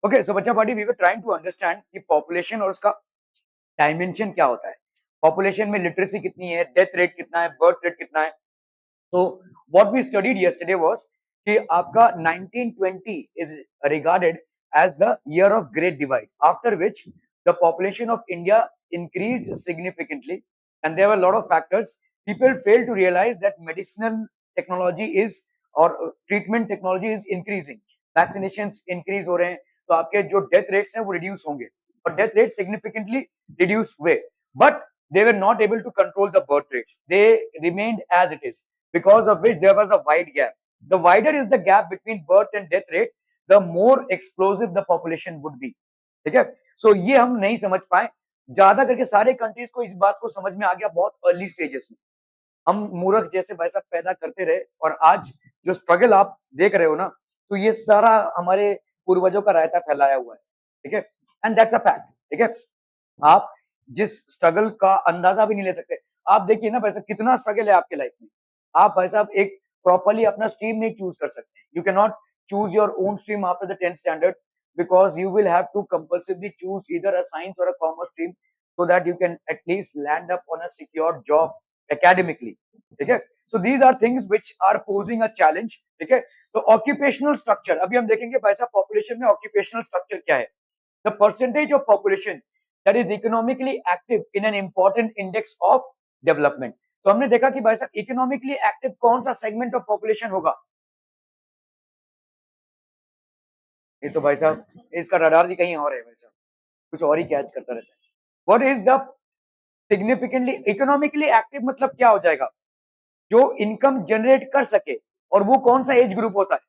Okay, so बच्चा party we were trying to understand कि population और उसका डायमेंशन क्या होता है। पॉपुलेशन में लिटरेसी कितनी है, डेथ रेट कितना है, बर्थ रेट कितना है। So what we studied yesterday was कि आपका 1920 is regarded as the year of Great Divide, after which the population of India increased significantly, and there were a lot of factors. People failed to realize that medicinal technology is or treatment technology is increasing. Vaccinations increase हो रहे हैं, तो आपके जो death rates हैं वो reduce होंगे, और डेथ रेट सिग्निफिकेंटली रिड्यूस हुए, but they were not able to control the birth rates. They remained as it is, because of which there was a wide gap. The wider is the gap between birth and death rate, the more explosive the population would be. ठीक है, सो ये हम नहीं समझ पाए। ज्यादा करके सारे कंट्रीज को इस बात को समझ में आ गया बहुत अर्ली स्टेजेस में। हम मूर्ख जैसे भाई साहब पैदा करते रहे, और आज जो स्ट्रगल आप देख रहे हो ना, तो ये सारा हमारे पूर्वजों का रायता फैलाया हुआ है। ठीक है, एंड दैट्स अ फैक्ट। ठीक है, आप जिस स्ट्रगल का अंदाजा भी नहीं ले सकते। आप देखिए ना भाई साहब, कितना स्ट्रगल है आपके लाइफ में। आप भाई साहब एक प्रॉपरली अपना स्ट्रीम नहीं चूज कर सकते। You can not choose your own stream after the 10th standard, because you will have to compulsively choose either a science or a commerce stream, so that you can at least land up on a secure job academically. ठीक है, so these are things which are posing a challenge. ठीक है, तो occupational structure अभी हम देखेंगे भाई साहब, पॉपुलेशन में ऑक्यूपेशनल स्ट्रक्चर क्या है। The percentage of population that is economically active in an important index of development. तो हमने देखा कि भाई साहब इकोनॉमिकली एक्टिव कौन सा सेगमेंट ऑफ पॉपुलेशन होगा। ये तो भाई साहब इसका रडार भी कहीं और है भाई साहब, कुछ और ही कैच करता रहता है। What is the significantly economically active, मतलब क्या हो जाएगा, जो इनकम जनरेट कर सके, और वो कौन सा एज ग्रुप होता है,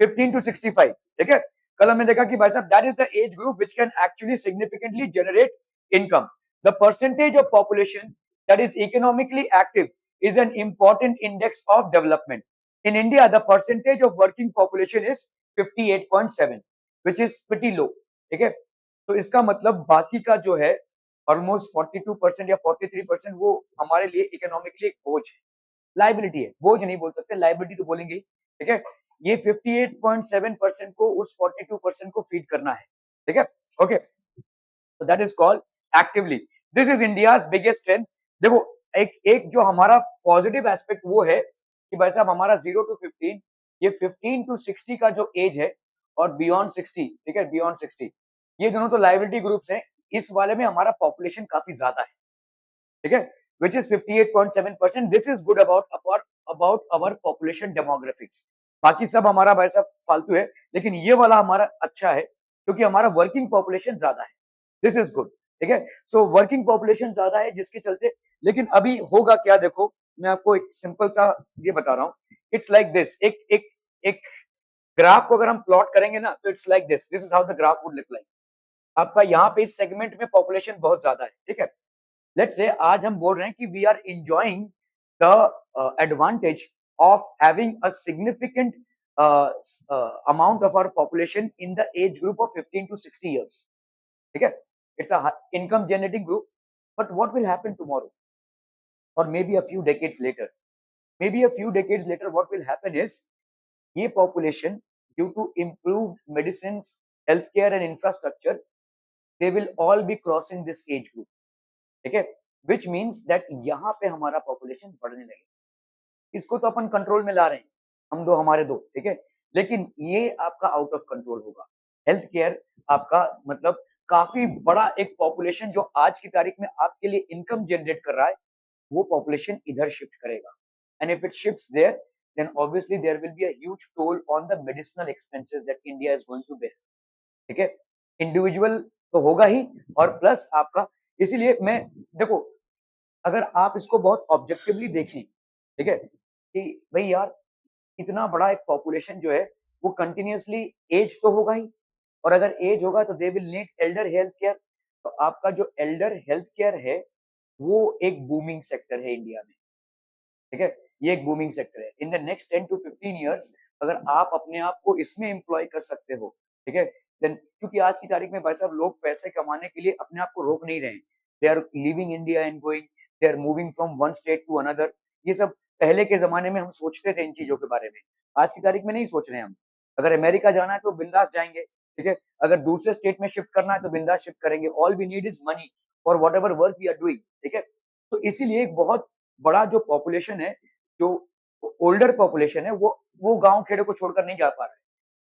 15 टू 65। ठीक है, कल हमने देखा कि भाई साहब that is the age group which can actually significantly generate income. The percentage of population that is economically active is an important index of development. In India, the percentage of working population is 58.7, which is pretty low. ठीक है, तो इसका मतलब बाकी का जो है almost 42% या 43%, वो हमारे लिए इकोनॉमिकली एक बोझ है, लाइबिलिटी है। बोझ नहीं बोल सकते, लाइबिलिटी तो बोलेंगे। ठीक है, ये 58.7% को उस 42% को फीड करना है। ठीक है, okay, so that is called actively. This is India's biggest strength. देखो, एक एक जो हमारा पॉजिटिव एस्पेक्ट वो है कि भाई साहब हमारा 0 to 15, ये 15 to 60 का जो एज है, और बियॉन्ड 60, ठीक है, बियॉन्ड 60, ये दोनों तो लाइबिलिटी ग्रुप्स हैं। इस वाले में हमारा पॉपुलेशन काफी ज्यादा है। ठीक है, which is 58.7%. This is good about our population demographics. बाकी सब हमारा भाई साहब फालतू है, लेकिन ये वाला हमारा अच्छा है क्योंकि हमारा वर्किंग पॉपुलेशन ज्यादा है। This is good. ठीक है, सो वर्किंग पॉपुलेशन ज्यादा है जिसके चलते, लेकिन अभी होगा क्या देखो, मैं आपको एक सिंपल सा ये बता रहा हूँ। इट्स लाइक दिस, एक एक एक ग्राफ को अगर हम प्लॉट करेंगे ना, तो it's like this is how the graph would look like. आपका यहाँ पे इस सेगमेंट में पॉपुलेशन बहुत ज्यादा है। ठीक है, लेट्स से आज हम बोल रहे हैं कि we are enjoying the advantage of having a significant amount of our population in the age group of 15 to 60 years. ठीक है, it's a income generating group, but what will happen tomorrow, or maybe a few decades later, what will happen is, ये population, due to improved medicines, healthcare and infrastructure, they will all be crossing this age group. ठीक है, which means that यहाँ पे हमारा population बढ़ने लगे। इसको तो अपन कंट्रोल में ला रहे हैं, हम दो हमारे दो। ठीक है, लेकिन ये आपका आउट ऑफ कंट्रोल होगा। हेल्थ केयर आपका मतलब काफी बड़ा एक पॉपुलेशन जो आज की तारीख में आपके लिए इनकम जनरेट कर रहा है, वो पॉपुलेशन इधर शिफ्ट करेगा। And if it shifts there, then obviously there will be a huge toll on the medicinal expenses that India is going to bear. ठीक है, इंडिविजुअल तो होगा ही, और प्लस आपका, इसीलिए मैं, देखो, अगर आप इसको बहुत ऑब्जेक्टिवली देखें, ठीक है, कि भाई यार इतना बड़ा एक पॉपुलेशन जो है वो कंटिन्यूअसली एज तो होगा ही, और अगर एज होगा तो they will need Elder health care. तो आपका जो एल्डर हेल्थ केयर है वो एक बूमिंग सेक्टर है इंडिया में। ठीक है, ये एक बूमिंग सेक्टर है। In the next 10 to 15 years अगर आप अपने आप को इसमें एम्प्लॉय कर सकते हो, ठीक है, देन, क्योंकि आज की तारीख में भाई साहब लोग पैसे कमाने के लिए अपने आप को रोक नहीं रहे हैं। They are living India and going, they are moving from one state to another. ये सब पहले के जमाने में हम सोचते थे इन चीजों के बारे में, आज की तारीख में नहीं सोच रहे हैं हम। अगर अमेरिका जाना है तो बिंदास जाएंगे, ठीक है, अगर दूसरे स्टेट में शिफ्ट करना है तो बिंदास शिफ्ट करेंगे, all we need is money for whatever work we are doing, ठीक है। तो इसीलिए एक बहुत बड़ा जो पॉपुलेशन है, जो ओल्डर पॉपुलेशन है, वो गांव खेड़े को छोड़कर नहीं जा पा रहा है,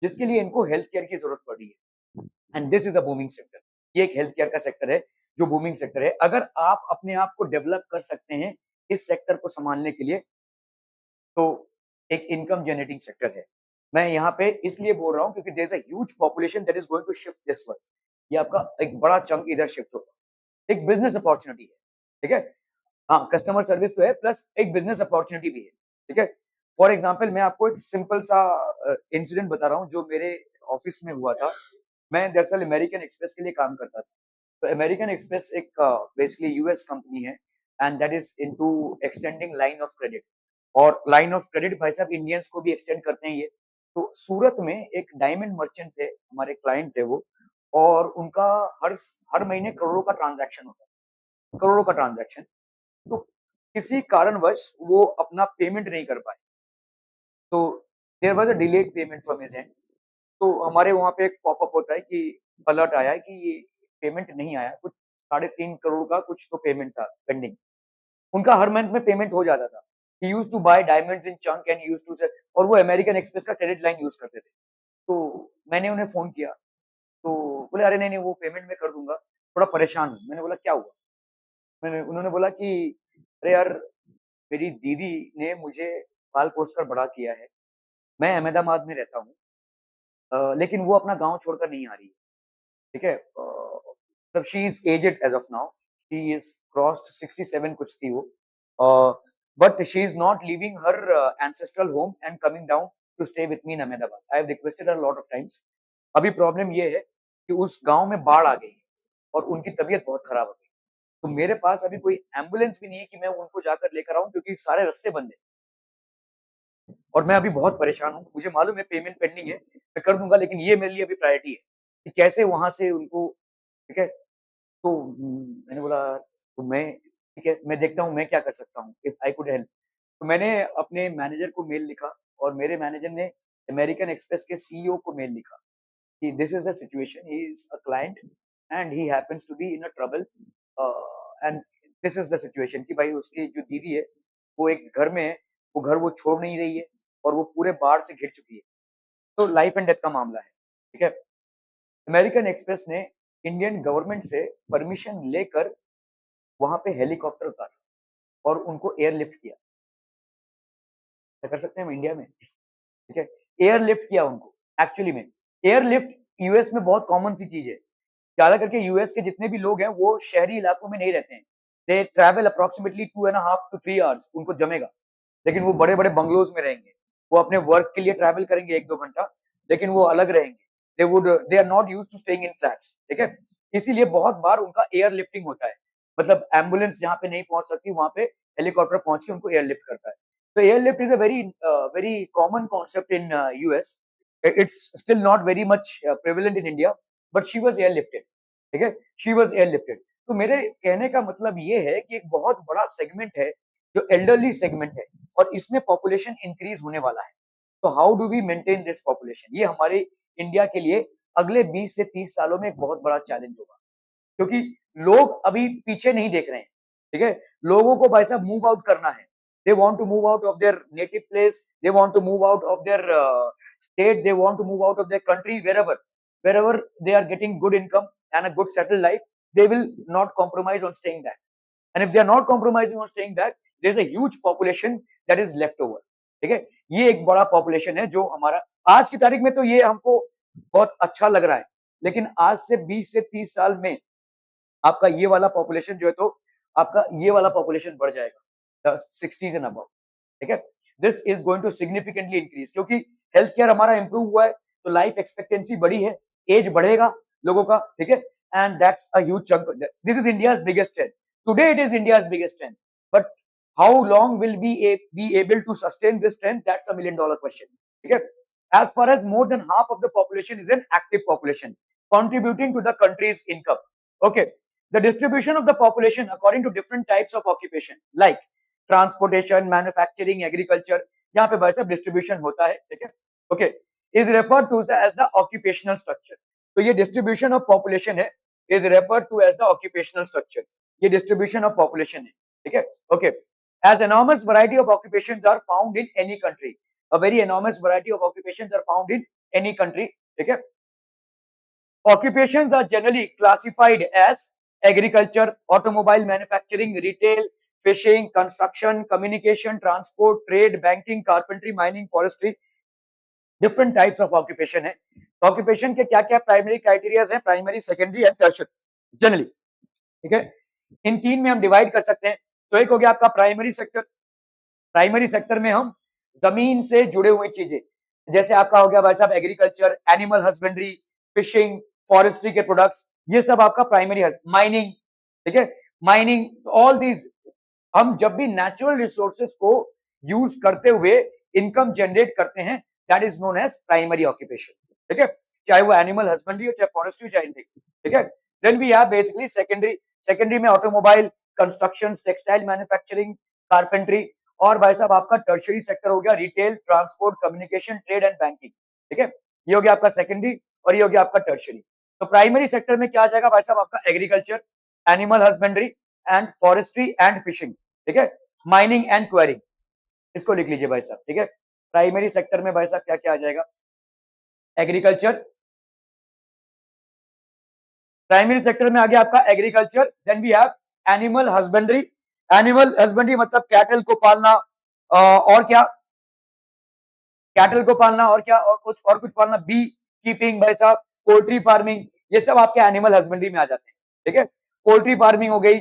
जिसके लिए इनको हेल्थ केयर की जरूरत पड़ रही है, and this is a booming sector. ये एक हेल्थ केयर का सेक्टर है जो बूमिंग सेक्टर है। अगर आप अपने आप को डेवलप कर सकते हैं इस सेक्टर को संभालने के लिए, तो एक इनकम जनरेटिंग सेक्टर है। मैं यहाँ पे इसलिए बोल रहा हूँ क्योंकि there is a huge population that is going to shift this way. ये आपका एक बड़ा चंक इधर शिफ्ट होगा, एक बिजनेस अपॉर्चुनिटी है, ठीक है। हाँ, कस्टमर सर्विस तो है, प्लस एक बिजनेस अपॉर्चुनिटी भी है, ठीक है। फॉर एग्जाम्पल मैं आपको एक सिंपल सा इंसिडेंट बता रहा हूँ जो मेरे ऑफिस में हुआ था। मैं दरअसल अमेरिकन एक्सप्रेस के लिए काम करता था। तो अमेरिकन एक्सप्रेस एक बेसिकली यूएस कंपनी है, and that is into extending line of credit. और लाइन ऑफ क्रेडिट भाई साहब इंडियंस को भी एक्सटेंड करते हैं ये। तो सूरत में एक डायमंड मर्चेंट थे, हमारे क्लाइंट थे वो, और उनका हर हर महीने करोड़ों का ट्रांजैक्शन होता है, करोड़ों का ट्रांजैक्शन। तो किसी कारणवश वो अपना पेमेंट नहीं कर पाए, तो there was a delayed payment from his end. तो हमारे वहाँ पे एक पॉपअप होता है कि अलर्ट आया है कि ये पेमेंट नहीं आया, कुछ 3.5 करोड़ का कुछ तो पेमेंट था पेंडिंग। उनका हर मंथ में पेमेंट हो जाता था। He used to buy diamonds in chunk and used to sell, और वो अमेरिकन एक्सप्रेस का क्रेडिट लाइन यूज करते थे। तो मैंने उन्हें फोन किया, तो बोले अरे नहीं नहीं वो पेमेंट मैं कर दूंगा, थोड़ा परेशान हूँ। मैंने बोला क्या हुआ? मैंने उन्होंने बोला कि अरे यार, मेरी दीदी ने मुझे पाल पोस कर बड़ा किया है, मैं अहमदाबाद में रहता हूँ, लेकिन वो अपना गांव छोड़कर नहीं आ रही है, ठीक है। मतलब she is aged as of now, she is crossed 67 कुछ थी वो, but she is not living her ancestral home and coming down to stay with me in Ahmedabad. I have requested her lot of times. अभी problem ये है कि उस गांव में बाढ़ आ गई है और उनकी तबीयत बहुत खराब हो गई। तो मेरे पास अभी कोई एम्बुलेंस भी नहीं है कि मैं उनको जाकर लेकर आऊं, क्योंकि सारे रास्ते बंद है और मैं अभी बहुत परेशान हूँ। मुझे मालूम है पेमेंट पेंडिंग है, मैं कर दूंगा, लेकिन ये मेरे लिए अभी प्रायोरिटी है कि कैसे वहां से उनको, ठीक है। तो मैंने बोला तो मैं, ठीक है, मैं देखता हूँ मैं क्या कर सकता हूँ, इफ आई कुड हेल्प। तो मैंने अपने मैनेजर को मेल लिखा, और मेरे मैनेजर ने अमेरिकन एक्सप्रेस के सीईओ को मेल लिखा कि this is the situation, he is a client and he happens to be in a trouble, and this is the situation कि भाई उसकी जो दीदी है वो एक घर में है, वो घर वो छोड़ नहीं रही है, और वो पूरे बाढ़ से घिर चुकी है। तो लाइफ एंड डेथ का मामला है, ठीक है। अमेरिकन एक्सप्रेस ने इंडियन गवर्नमेंट से परमिशन लेकर वहां पे हेलीकॉप्टर उतारा और उनको एयरलिफ्ट किया। ऐसा कर सकते हैं हम इंडिया में, ठीक है। एयरलिफ्ट किया उनको। एक्चुअली में एयरलिफ्ट यूएस में बहुत कॉमन सी चीज है। ज्यादा करके यूएस के जितने भी लोग हैं वो शहरी इलाकों में नहीं रहते हैं। दे ट्रैवल अप्रोक्सीमेटली 2.5 to 3 hours, उनको जमेगा। लेकिन वो बड़े बड़े बंगलोज में रहेंगे, वो अपने वर्क के लिए ट्रैवल करेंगे 1-2 घंटा, लेकिन वो अलग रहेंगे। They are not use to staying in flats, ठीक है। इसीलिए बहुत बार उनका एयर लिफ्टिंग होता है, मतलब एम्बुलेंस जहां पे नहीं पहुंच सकती वहां पे हेलीकॉप्टर पहुंच के उनको एयरलिफ्ट करता है। तो airlift is a very common concept in US. It's still not very much prevalent in India, but she was airlifted, ठीक है। She was airlifted. तो मेरे कहने का मतलब ये है कि एक बहुत बड़ा सेगमेंट है जो एल्डरली सेगमेंट है, और इसमें पॉपुलेशन इंक्रीज होने वाला है। तो how do we maintain this population, ये हमारे इंडिया के लिए अगले 20 से 30 सालों में एक बहुत बड़ा चैलेंज होगा, क्योंकि लोग अभी पीछे नहीं देख रहे हैं, ठीक है। लोगों को भाई साहब मूव आउट करना है। They want to move out of their native place, they want to move out of their state, they want to move out of their country, wherever they are getting good income and a good settled life, they will not compromise on staying back. And if they are not compromising on staying back, there is a huge population that is left over, ठीक है। ये एक बड़ा population है जो हमारा, आज की तारीख में तो ये हमको बहुत अच्छा लग रहा है, लेकिन आज से 20 से 30 साल में आपका ये वाला पॉपुलेशन जो है, तो आपका ये वाला पॉपुलेशन बढ़ जाएगा 60s एंड अबव, ठीक है। This is going to significantly increase, क्योंकि हेल्थ केयर हमारा इंप्रूव हुआ है, तो लाइफ एक्सपेक्टेंसी बढ़ी है, एज बढ़ेगा लोगों का, ठीक है। And that's a huge chunk, this is India's biggest trend, today it is India's biggest trend, but how long will be able to sustain this trend, that's a million dollar question, ठीक है। as far as more than half of the population is an active population contributing to the country's income, okay. The distribution of the population according to different types of occupation like transportation, manufacturing, agriculture, यहाँ पे भाई साहब distribution होता है, ठीक है, okay, is referred to as the occupational structure. तो ये डिस्ट्रीब्यूशन ऑफ पॉपुलेशन है, is referred to as the occupational structure. ये डिस्ट्रीब्यूशन ऑफ पॉपुलेशन है, ठीक है, okay. As enormous variety of occupations are found in any country, a very enormous variety of occupations are found in any country, ठीक है। Occupations are generally classified as agriculture, automobile manufacturing, retail, fishing, construction, communication, transport, trade, banking, carpentry, mining, forestry। Different types of occupation है। Occupation के क्या क्या primary criterias हैं, primary, secondary and tertiary generally, ठीक है। इन तीन में हम डिवाइड कर सकते हैं। तो एक हो गया आपका प्राइमरी सेक्टर। प्राइमरी सेक्टर में हम जमीन से जुड़े हुए चीजें, जैसे आपका हो गया भाई साहब agriculture, animal husbandry, fishing, forestry के प्रोडक्ट्स, ये सब आपका प्राइमरी है। माइनिंग, ठीक है, माइनिंग, ऑल दीज, हम जब भी नेचुरल रिसोर्सेज को यूज करते हुए इनकम जनरेट करते हैं, that is known as primary occupation, ठीक है, चाहे वो एनिमल हस्बेंड्री हो, चाहे फॉरेस्ट्री, चाहे anything, ठीक है। Then we have basically secondary. Secondary में automobile, construction, textile manufacturing, carpentry. और भाई साहब आपका टर्शियरी सेक्टर हो गया retail, transport, communication, trade and banking, ठीक है। ये हो गया आपका सेकेंडरी और ये हो गया आपका टर्शियरी। तो प्राइमरी सेक्टर में क्या आ जाएगा भाई साहब, आपका agriculture, animal husbandry and forestry and fishing, ठीक है, माइनिंग एंड क्वेरिंग, इसको लिख लीजिए भाई साहब, ठीक है। प्राइमरी सेक्टर में भाई साहब क्या क्या आ जाएगा, एग्रीकल्चर, प्राइमरी सेक्टर में आ गया आपका agriculture. Then we have animal husbandry. Animal husbandry मतलब कैटल को पालना, और क्या, कैटल को पालना, और क्या, और कुछ पालना, बी कीपिंग भाई साहब, पोल्ट्री फार्मिंग, ये सब आपके एनिमल हस्बेंड्री में आ जाते हैं, ठीक है। पोल्ट्री फार्मिंग हो गई,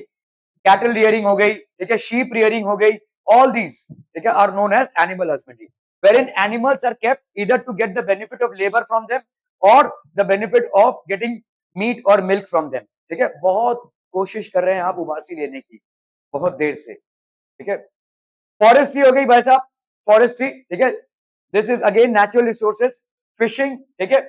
कैटल रियरिंग हो गई, ठीक है, शीप रियरिंग हो गई, ऑल दीज, ठीक है, are known as animal husbandry, wherein animals are kept either to get the benefit of labor from them or the benefit of getting meat or milk from them, ठीक है। बहुत कोशिश कर रहे हैं आप उबासी लेने की, बहुत देर से, ठीक है। फॉरेस्ट्री हो गई भाई साहब, फॉरेस्ट्री, ठीक है, this is again natural resources, fishing, ठीक है।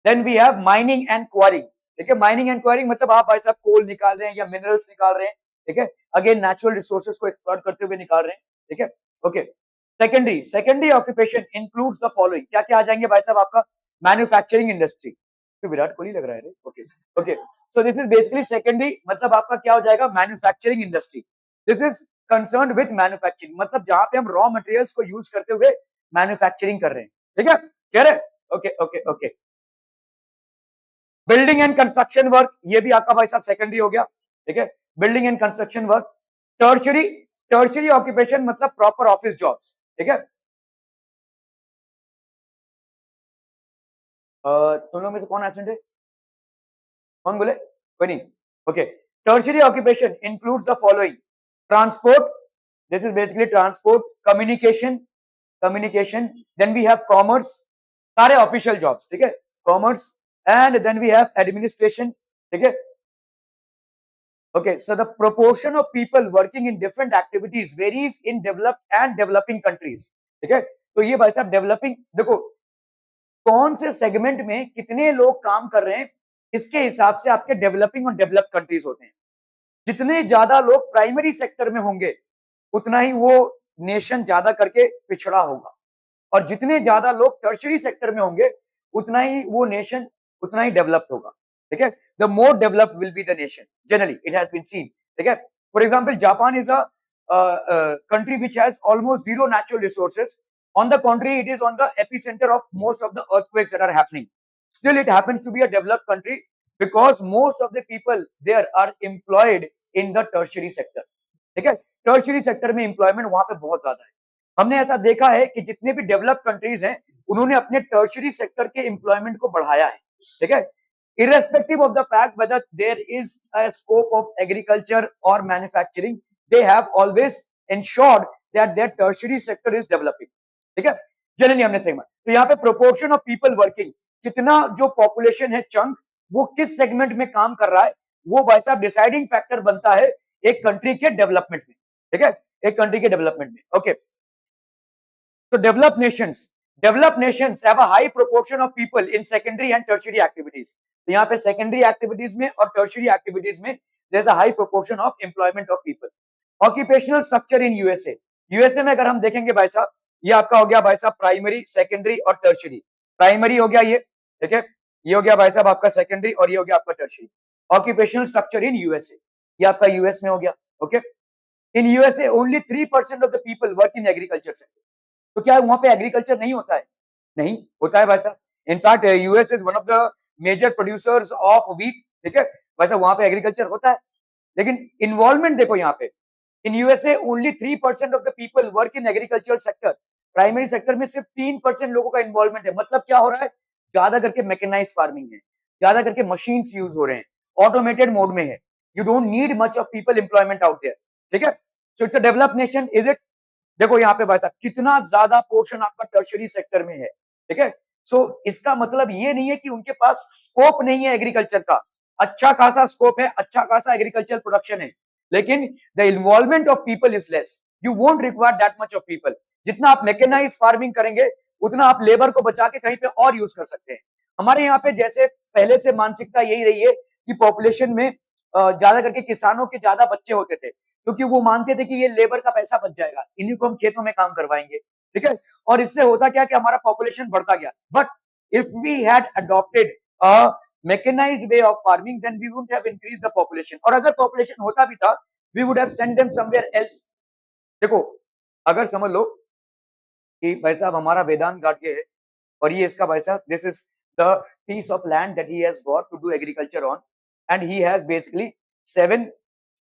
Then we have mining and quarrying, ठीक है। माइनिंग एंड क्वारिंग मतलब आप भाई साहब कोल निकाल रहे हैं या मिनरल्स निकाल रहे हैं, ठीक है, अगेन नेचुरल रिसोर्सेज को एक्सप्लॉइट करते हुए निकाल रहे हैं, ठीक है, okay. Secondary, secondary occupation includes the following, क्या क्या आ जाएंगे भाई साहब, आपका मैन्युफैक्चरिंग इंडस्ट्री, तो विराट कोहली लग रहा है, okay okay. So this is basically secondary, मतलब आपका क्या हो जाएगा, manufacturing industry. This is concern with manufacturing, मतलब जहां पे हम रॉ मटेरियल्स को यूज करते हुए मैन्युफैक्चरिंग कर रहे हैं, ठीक है, क्लियर है, okay okay okay. Building and construction work, ये भी आपका भाई साहब सेकेंडरी हो गया, ठीक है, building and construction work. Tertiary, tertiary occupation मतलब प्रॉपर ऑफिस जॉब्स, ठीक है। तुम लोग में से कौन एब्सेंट है, कौन बोले, कोई नहीं, okay. Tertiary occupation includes the following, transport, this is basically transport, communication, communication, then we have commerce, सारे ऑफिशियल जॉब्स, ठीक है, commerce, and then we have administration, ठीक है, okay. So the proportion of people working in different activities varies in developed and developing countries, ठीक है। तो ये भाई साहब डेवलपिंग, देखो कौन से सेगमेंट में कितने लोग काम कर रहे हैं, इसके हिसाब से आपके डेवलपिंग और डेवलप्ड कंट्रीज होते हैं। जितने ज्यादा लोग प्राइमरी सेक्टर में होंगे, उतना ही वो नेशन ज्यादा करके पिछड़ा होगा, और जितने ज्यादा लोग टर्शरी सेक्टर में होंगे, उतना ही वो नेशन उतना ही डेवलप्ड होगा, ठीक है। The more developed will be the nation, generally it has been seen, ठीक है। For example Japan is a country which has almost zero natural resources. On the contrary, it is on the epicenter of most of the earthquakes that are happening. Still, it happens to be a developed country because most of the people there are employed in the tertiary sector. ठीक है, tertiary sector में employment वहां पे बहुत ज्यादा है। हमने ऐसा देखा है कि जितने भी डेवलप्ड कंट्रीज हैं, उन्होंने अपने टर्शियरी सेक्टर के एम्प्लॉयमेंट को बढ़ाया है, ठीक है। irrespective of the fact whether there is a scope of agriculture or manufacturing, they have always ensured that their tertiary sector is developing, ठीक है, जनरली हमने सही माना। तो यहाँ पे प्रोपोर्शन ऑफ पीपल वर्किंग, कितना जो पॉपुलेशन है चंक, वो किस सेगमेंट में काम कर रहा है, वो भाई साहब डिसाइडिंग फैक्टर बनता है एक कंट्री के डेवलपमेंट में, ठीक है, एक कंट्री के डेवलपमेंट में, ओके। तो developed nations have a high proportion of people in secondary and tertiary activities. तो यहाँ पे secondary activities में और tertiary activities में there's a high proportion of employment of people. Occupational structure in USA. USA में अगर हम देखेंगे भाई साहब, ये आपका हो गया भाई साहब प्राइमरी, सेकेंडरी और टर्शियरी। प्राइमरी हो गया ये, ठीक है, ये हो गया भाई साहब आपका सेकेंडरी और ये हो गया आपका tertiary. Occupational structure in USA, ये आपका यूएस में हो गया। Okay, in USA only 3% of the people work in agriculture sector. तो क्या वहां पे एग्रीकल्चर नहीं होता है? नहीं होता है भाई साहब। In fact US is one of the major producers of wheat, ठीक है भाई साहब, वहां पे एग्रीकल्चर होता है। लेकिन इन्वॉल्वमेंट देखो यहाँ पे, in USA only 3% of the people work in agriculture sector. Primary sector में सिर्फ 3% लोगों का इन्वॉल्वमेंट है। मतलब क्या हो रहा है, ज्यादा करके मैकेनाइज फार्मिंग है, ज्यादा करके मशीन्स यूज हो रहे हैं, ऑटोमेटेड मोड में है। You don't need much of people employment out there, ठीक है। So it's a developed nation, is it? देखो यहाँ पे भाई साहब कितना ज्यादा पोर्शन आपका टर्शियरी सेक्टर में है, ठीक है। सो इसका मतलब ये नहीं है कि उनके पास स्कोप नहीं है एग्रीकल्चर का। अच्छा खासा स्कोप है, अच्छा खासा एग्रीकल्चर प्रोडक्शन है, लेकिन the involvement of people is less. You won't require that much of people. जितना आप मैकेनाइज फार्मिंग करेंगे उतना आप लेबर को बचा के कहीं पे और यूज कर सकते हैं। हमारे यहाँ पे जैसे पहले से मानसिकता यही रही है कि पॉपुलेशन में ज्यादा करके किसानों के ज्यादा बच्चे होते थे, क्योंकि वो मानते थे कि ये लेबर का पैसा बच जाएगा, इन्हीं को हम खेतों में काम करवाएंगे, ठीक है। और इससे होता क्या कि हमारा पॉपुलेशन बढ़ता गया। But if we had adopted a mechanised way of farming then we wouldn't have increased the population. और अगर पॉपुलेशन होता भी था, we would have sent them somewhere else. देखो, अगर समझ लो कि भाई साहब हमारा वेदांत घाट ये है, और ये इसका भाई साहब this is the piece of land that he has got to do agriculture on, and he has basically 7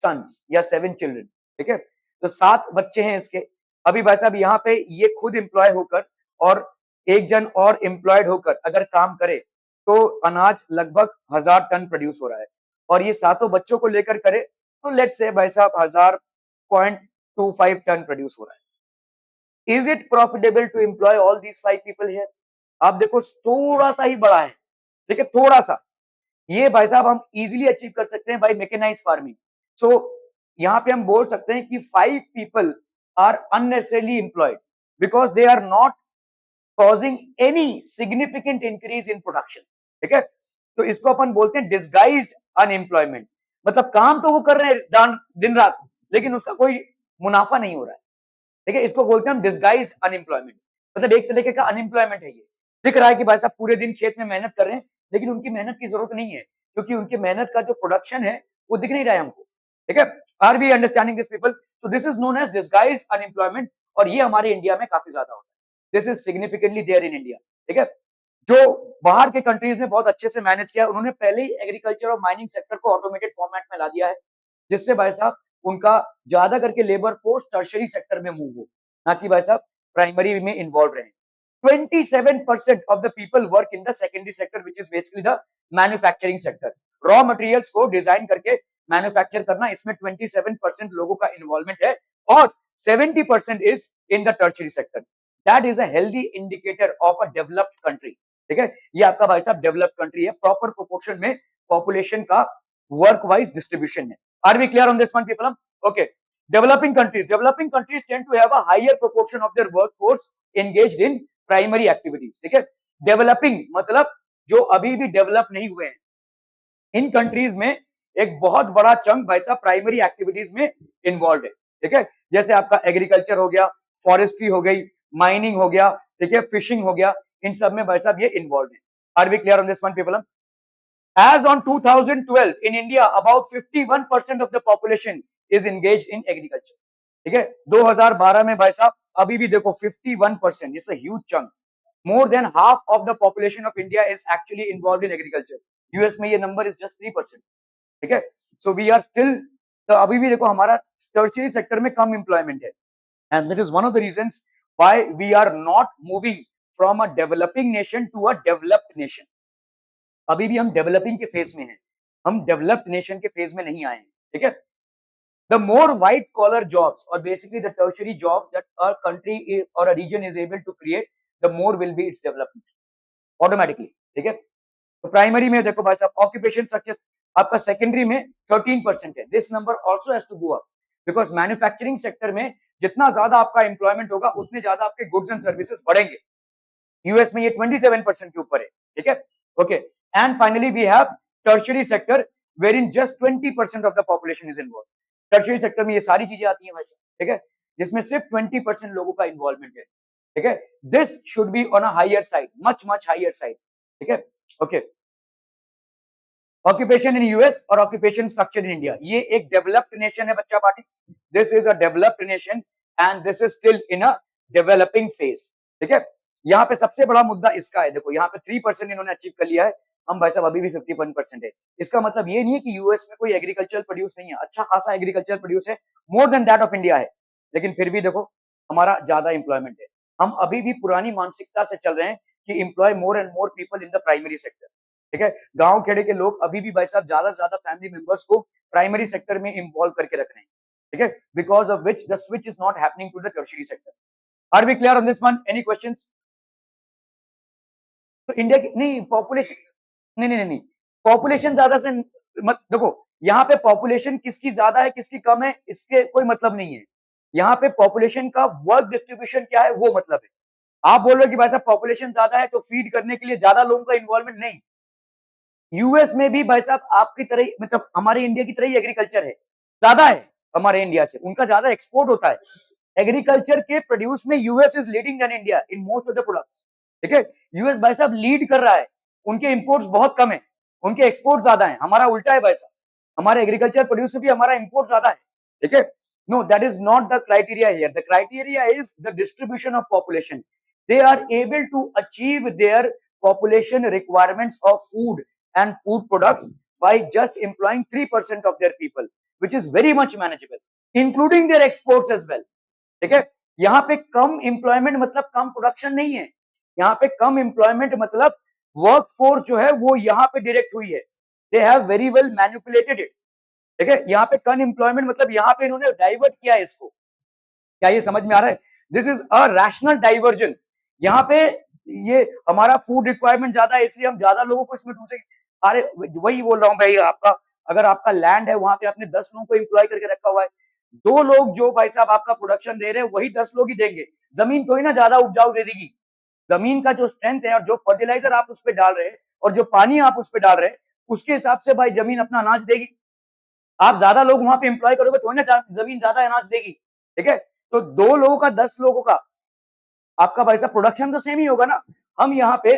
sons या 7 चिल्ड्रन, ठीक है। तो 7 बच्चे हैं इसके। अभी भाई साहब यहाँ पे ये खुद एम्प्लॉय होकर और एक जन और एम्प्लॉयड होकर अगर काम करे तो अनाज लगभग 1000 टन प्रोड्यूस हो रहा है। और ये सातों बच्चों को लेकर करे तो लेट्स से भाई साहब 1000.25 टन प्रोड्यूस हो रहा है। Is it profitable to employ all these 5 people here? आप देखो थोड़ा सा ही बड़ा है, ठीक है, थोड़ा सा। ये भाई साहब हम इजीली अचीव कर सकते हैं बाय मैकेनाइज फार्मिंग। सो यहाँ पे हम बोल सकते हैं कि 5 people are unnecessarily employed because they are not causing any significant increase in production, ठीक है। तो इसको अपन बोलते हैं डिस्गाइज्ड अनएम्प्लॉयमेंट। मतलब काम तो वो कर रहे हैं दिन रात, लेकिन उसका कोई मुनाफा नहीं हो रहा है, ठीक है। इसको बोलते हैं हम डिस्गाइज्ड अनएम्प्लॉयमेंट। मतलब एक तरीके का अनएम्प्लॉयमेंट है ये। दिख रहा है कि भाई साहब पूरे दिन खेत में मेहनत कर रहे हैं, लेकिन उनकी मेहनत की जरूरत नहीं है, क्योंकि उनकी मेहनत का जो प्रोडक्शन है वो दिख नहीं रहा है हमको, ठीक है। Are we understanding this people? So this is known as disguised unemployment, और ये हमारे इंडिया में काफी ज्यादा होता है। This is significantly there in India, ठीक है। जो बाहर के कंट्रीज ने बहुत अच्छे से मैनेज किया, उन्होंने पहले ही एग्रीकल्चर और माइनिंग सेक्टर को ऑटोमेटेड फॉर्मेट में ला दिया है, जिससे भाई साहब उनका ज्यादा करके लेबर फोर्स टर्शरी सेक्टर में मूव हो, ना कि भाई साहब प्राइमरी में इन्वॉल्व रहे। 27% of the people work in the secondary sector, which is basically the manufacturing sector. Raw materials को डिजाइन करके मैन्युफैक्चर करना, इसमें 27% लोगों का इन्वॉल्वमेंट है, और 70% is in the tertiary sector. That is a healthy indicator of a developed country, ठीक है। ये आपका भाई साहब डेवलप्ड कंट्री है, प्रॉपर प्रोपोर्शन में पॉपुलेशन का वर्क वाइज डिस्ट्रीब्यूशन है। Are we clear on this one people? Okay. developing countries tend to have a higher proportion of their workforce engaged in primary activities, ठीक है। Developing मतलब जो अभी भी डेवलप नहीं हुए हैं, इन कंट्रीज में एक बहुत बड़ा चंक भाई साहब प्राइमरी एक्टिविटीज में इन्वॉल्व है, ठीक है। जैसे आपका एग्रीकल्चर हो गया, फॉरेस्ट्री हो गई, माइनिंग हो गया, ठीक है, फिशिंग हो गया, इन सब में भाई साहब ये इन्वॉल्व है। Are we clear on this one people? As on 2012 in India, about 51% of the population is engaged in agriculture, ठीक है। 2012 में भाई साहब अभी भी देखो 51%, it's a huge chunk. More than half of the population of India is actually involved in agriculture. US में ये नंबर is just 3%, ठीक है। So we are still, तो अभी भी देखो हमारा टर्शियरी सेक्टर में कम एम्प्लॉयमेंट है, and this is one of the reasons why we are not moving from a developing nation to a developed nation. अभी भी हम डेवलपिंग के फेज में हैं, हम डेवलप्ड नेशन के फेज में नहीं आए हैं, ठीक है। The more white collar jobs और basically the tertiary jobs that a country or a region is able to create, the more will be its development automatically, ठीक है। तो प्राइमरी में देखो भाई साहब ऑक्यूपेशन स्ट्रक्चर आपका सेकेंडरी में 13% है। This number also has to go up, because manufacturing sector में जितना ज्यादा आपका एम्प्लॉयमेंट होगा उतने ज्यादा आपके गुड्स एंड सर्विसेज बढ़ेंगे। यूएस में ये 27% के ऊपर है, ठीक है। Okay, and finally we have tertiary sector wherein just 20% of the population is involve. Tertiary sector में ये सारी चीजें आती हैं वैसे, ठीक है, जिसमें सिर्फ 20% लोगों का इन्वॉल्वमेंट है, ठीक है। This should be on a higher side, much higher side, ठीक है। ओके, ऑक्यूपेशन इन यूएस और ऑक्यूपेशन स्ट्रक्चर इन इंडिया। ये एक डेवलप्ड नेशन है बच्चा party, this is a developed nation and this is still in a developing phase. ठीक है, यहाँ पे सबसे बड़ा मुद्दा इसका है, देखो यहाँ पे 3% इन्होंने अचीव कर लिया है, हम भाई साहब अभी भी 51% है। इसका मतलब ये नहीं है कि यूएस में कोई एग्रीकल्चर प्रोड्यूस नहीं है, अच्छा खासा एग्रीकल्चर प्रोड्यूस है, more than that of India है, लेकिन फिर भी देखो हमारा ज्यादा इंप्लॉयमेंट है। हम अभी भी पुरानी मानसिकता से चल रहे हैं कि employ more and more people in the primary sector. ठीक है, गांव खेड़े के लोग अभी भी भाई साहब ज्यादा से ज्यादा फैमिली मेंबर्स को प्राइमरी सेक्टर में इन्वॉल्व करके रख रहे हैं। ठीक है, because of which the switch is not happening to the tertiary sector. Are we clear on this one? Any questions? तो इंडिया की नहीं पॉपुलेशन, नहीं नहीं नहीं, पॉपुलेशन ज्यादा से मत देखो, यहाँ पे पॉपुलेशन किसकी ज्यादा है किसकी कम है इसके कोई मतलब नहीं है। यहाँ पे पॉपुलेशन का वर्क डिस्ट्रीब्यूशन क्या है वो मतलब है। आप बोल रहे हो कि भाई साहब पॉपुलेशन ज्यादा है तो फीड करने के लिए ज्यादा लोगों का इन्वॉल्वमेंट, नहीं। यूएस में भी भाई साहब आपकी तरह मतलब हमारे इंडिया की तरह ही एग्रीकल्चर है, ज्यादा है हमारे इंडिया से, उनका ज्यादा एक्सपोर्ट होता है। एग्रीकल्चर के प्रोड्यूस में US is leading in India in most of the products. ठीक है, यूएस भाई साहब लीड कर रहा है, उनके इंपोर्ट्स बहुत कम है, उनके एक्सपोर्ट ज्यादा है, हमारा उल्टा है भाई साहब, हमारे एग्रीकल्चर प्रोड्यूस से भी हमारा इंपोर्ट ज्यादा है। ठीक है, no that is not the criteria here, the criteria is the distribution of population. They are able to achieve their population requirements of food and food products by just employing 3% of their people, which is very much manageable, including their exports as well. ठीक है, यहाँ पे कम employment मतलब कम production नहीं है, यहाँ पे कम employment मतलब वर्क फोर्स जो है वो यहाँ पे डायरेक्ट हुई है, they have very well manipulated it. ठीक है, यहाँ पे कम एम्प्लॉयमेंट मतलब यहाँ पे इन्होंने डाइवर्ट किया है इसको, क्या ये समझ में आ रहा है? This is a rational diversion. यहाँ पे ये हमारा फूड रिक्वायरमेंट ज्यादा है इसलिए हम ज्यादा लोगों को इसमें ढूंढेंगे। अरे वही बोल रहा हूँ भाई, आपका अगर आपका लैंड है वहां पे आपने 10 लोगों को एम्प्लॉय करके रखा हुआ है, 2 लोग जो भाई साहब आपका प्रोडक्शन दे रहे हैं वही 10 लोग ही देंगे, जमीन थोड़ी ना ज्यादा उपजाऊ दे देगी। जमीन का जो स्ट्रेंथ है और जो फर्टिलाइजर आप उस पर डाल रहे हैं और जो पानी आप उस पर डाल रहे हैं उसके हिसाब से भाई जमीन अपना अनाज देगी। आप ज्यादा लोग वहां पे एम्प्लॉय करोगे तो ना जमीन ज्यादा अनाज देगी। ठीक है, तो 2 लोगों का 10 लोगों का आपका भाई साहब प्रोडक्शन तो सेम ही होगा ना। हम यहाँ पे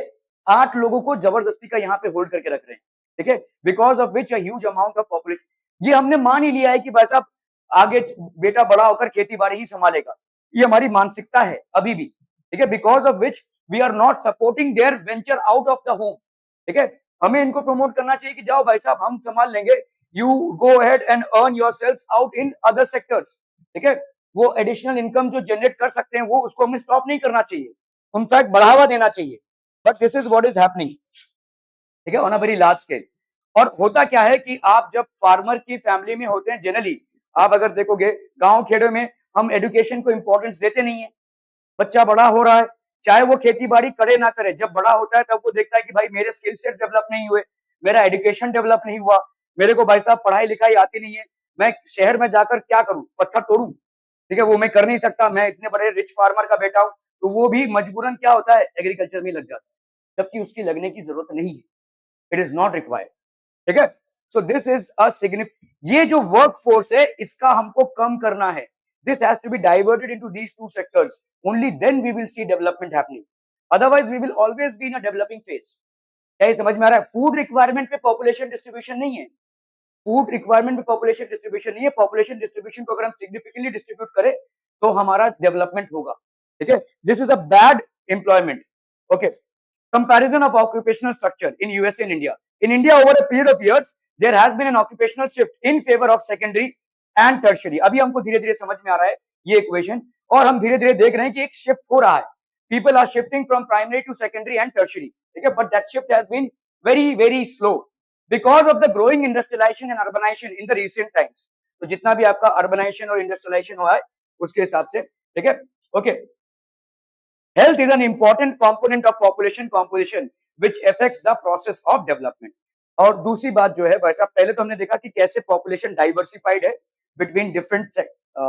8 लोगों को जबरदस्ती का यहाँ पे होल्ड करके रख रहे हैं। ठीक है, because of which huge amount of population, ये हमने मान ही लिया है कि भाई साहब आगे बेटा बड़ा होकर खेती बाड़ी ही संभालेगा, ये हमारी मानसिकता है अभी भी। ठीक है, because of which we are not supporting their venture out of the home. ठीक है, हमें इनको प्रमोट करना चाहिए कि जाओ भाई साहब हम संभाल लेंगे, you go ahead and earn yourselves out in other sectors. ठीक है, वो एडिशनल इनकम जो जनरेट कर सकते हैं वो उसको हमें स्टॉप नहीं करना चाहिए, उनका एक बढ़ावा देना चाहिए। But this is what is happening. ठीक है, on a very large scale. और होता क्या है कि आप जब फार्मर की फैमिली में होते हैं जनरली, आप अगर देखोगे गांव खेड़े में हम एजुकेशन को इंपॉर्टेंस देते नहीं है। बच्चा बड़ा हो रहा है चाहे वो खेती बाड़ी करे ना करे, जब बड़ा होता है तब वो देखता है कि भाई मेरे स्किल सेट डेवलप नहीं हुए, मेरा एजुकेशन डेवलप नहीं हुआ, मेरे को भाई साहब पढ़ाई लिखाई आती नहीं है, मैं शहर में जाकर क्या करूं, पत्थर तोड़ू। ठीक है, वो मैं कर नहीं सकता, मैं इतने बड़े रिच फार्मर का बेटा हूं, तो वो भी मजबूरन क्या होता है एग्रीकल्चर में लग जाता है, जबकि उसकी लगने की जरूरत नहीं है, इट इज नॉट रिक्वायर्ड। ठीक है, सो दिस इज अ सिग्निफिकेंट, ये जो वर्क फोर्स है इसका हमको कम करना है, this has to be diverted into these 2 sectors, only then we will see development happening, otherwise we will always be in a developing phase. क्या ये समझ में आ रहा है? फूड रिक्वायरमेंट पे पॉपुलेशन डिस्ट्रीब्यूशन नहीं है, फूड रिक्वायरमेंट में पॉपुलेशन डिस्ट्रीब्यूशन नहीं है, पॉपुलेशन डिस्ट्रीब्यूशन को अगर हम सिग्निफिकेंटली डिस्ट्रीब्यूट करें तो हमारा डेवलपमेंट होगा। ठीक है, this is a bad employment. Okay, comparison of occupational structure in USA and India. In India, over a period of years, there has been an occupational shift in favor of secondary and tertiary. अभी हमको धीरे धीरे समझ में आ रहा है ये इक्वेशन, और हम धीरे धीरे देख रहे हैं कि एक शिफ्ट हो रहा है, people are shifting from primary to secondary and tertiary. ठीक है, but that shift has been very very slow because of the growing industrialization and urbanization in the recent times. तो जितना भी आपका urbanization और industrialization हुआ है उसके हिसाब से, ठीक है, okay. Health is an important component of population composition which affects the process of development. और दूसरी बात जो है भाई साहब, पहले तो हमने देखा कि कैसे पॉपुलेशन डाइवर्सिफाइड है between different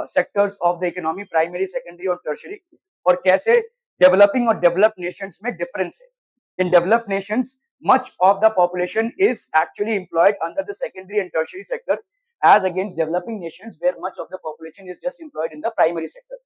sectors of the economy, primary secondary और टर्शरी, और कैसे डेवलपिंग और डेवलप्ड नेशंस में डिफरेंस है। In developed Nations much of the population is actually employed under the secondary and tertiary sector as against developing nations where much of the population is just employed in the primary sector.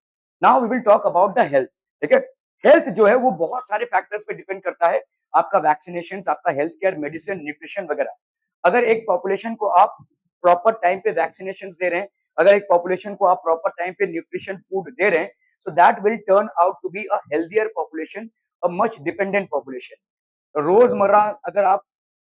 Now we will talk about the health. ठीक है, health जो है वो बहुत सारे factors पे depend करता है, आपका वैक्सीनेशन, आपका हेल्थ केयर, मेडिसिन, न्यूट्रिशन वगैरह। अगर एक पॉपुलेशन को आप प्रॉपर टाइम पे वैक्सीनेशन दे रहे हैं, अगर एक पॉपुलेशन को आप प्रॉपर टाइम पे न्यूट्रिशन फूड दे रहे हैं, so that will turn out to be a healthier population, a much dependent population. रोजमर्रा अगर आप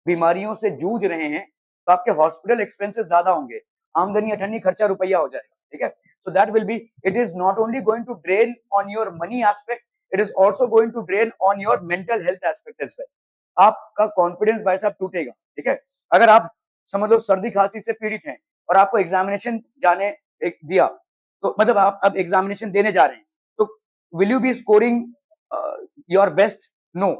बीमारियों से जूझ रहे हैं तो आपके हॉस्पिटल एक्सपेंसेस ज्यादा होंगे, आमदनी अठन्नी खर्चा रुपया हो जाएगा, ठीक है। So that will be, it is not only going to drain on your money aspect, it is also going to drain on your mental health aspect as well. आपका कॉन्फिडेंस भाई साहब टूटेगा, ठीक है। अगर आप समझ लो सर्दी खांसी से पीड़ित हैं और आपको एग्जामिनेशन जाने एक दिया, तो मतलब आप अब एग्जामिनेशन देने जा रहे हैं, तो will you be scoring your best? No,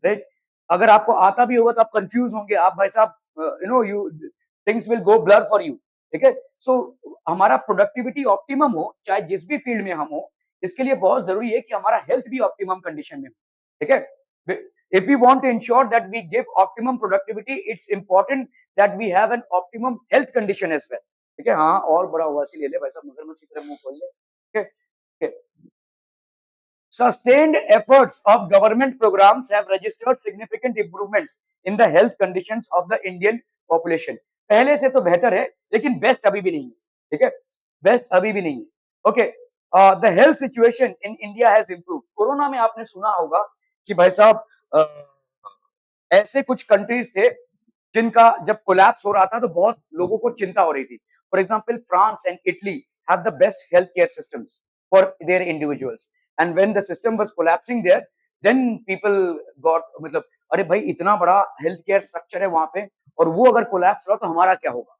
right. अगर आपको आता भी होगा तो आप कंफ्यूज होंगे, आप भाई साहब you know you things will go blur for you, ठीक है। सो हमारा प्रोडक्टिविटी ऑप्टिमम हो, चाहे जिस भी फील्ड में हम हो, इसके लिए बहुत जरूरी है कि हमारा हेल्थ भी ऑप्टिमम कंडीशन में हो, ठीक है। If we want to ensure that we give optimum productivity, it's important that we have an optimum health condition as well, ठीक है। हाँ, और बड़ा ओवासी ले ले भाई साहब, मगरमच्छ की तरह मुंह खोल ले, ठीक है, ठीक है। Sustained efforts of government programs have registered significant improvements in the health conditions of the Indian population. पहले से तो बेहतर है, लेकिन बेस्ट अभी भी नहीं है, ठीक है, बेस्ट अभी भी नहीं है। Okay, the health situation in India has improve. Corona में आपने सुना होगा कि भाई साहब ऐसे कुछ कंट्रीज थे जिनका जब कोलैप्स हो रहा था तो बहुत लोगों को चिंता हो रही थी। For example France and Italy have the best health care systems for their individuals, and when the system was collapsing there, then people got, मतलब अरे भाई इतना बड़ा हेल्थ केयर स्ट्रक्चर है वहां पे, और वो अगर कोलैप्स हुआ तो हमारा क्या होगा।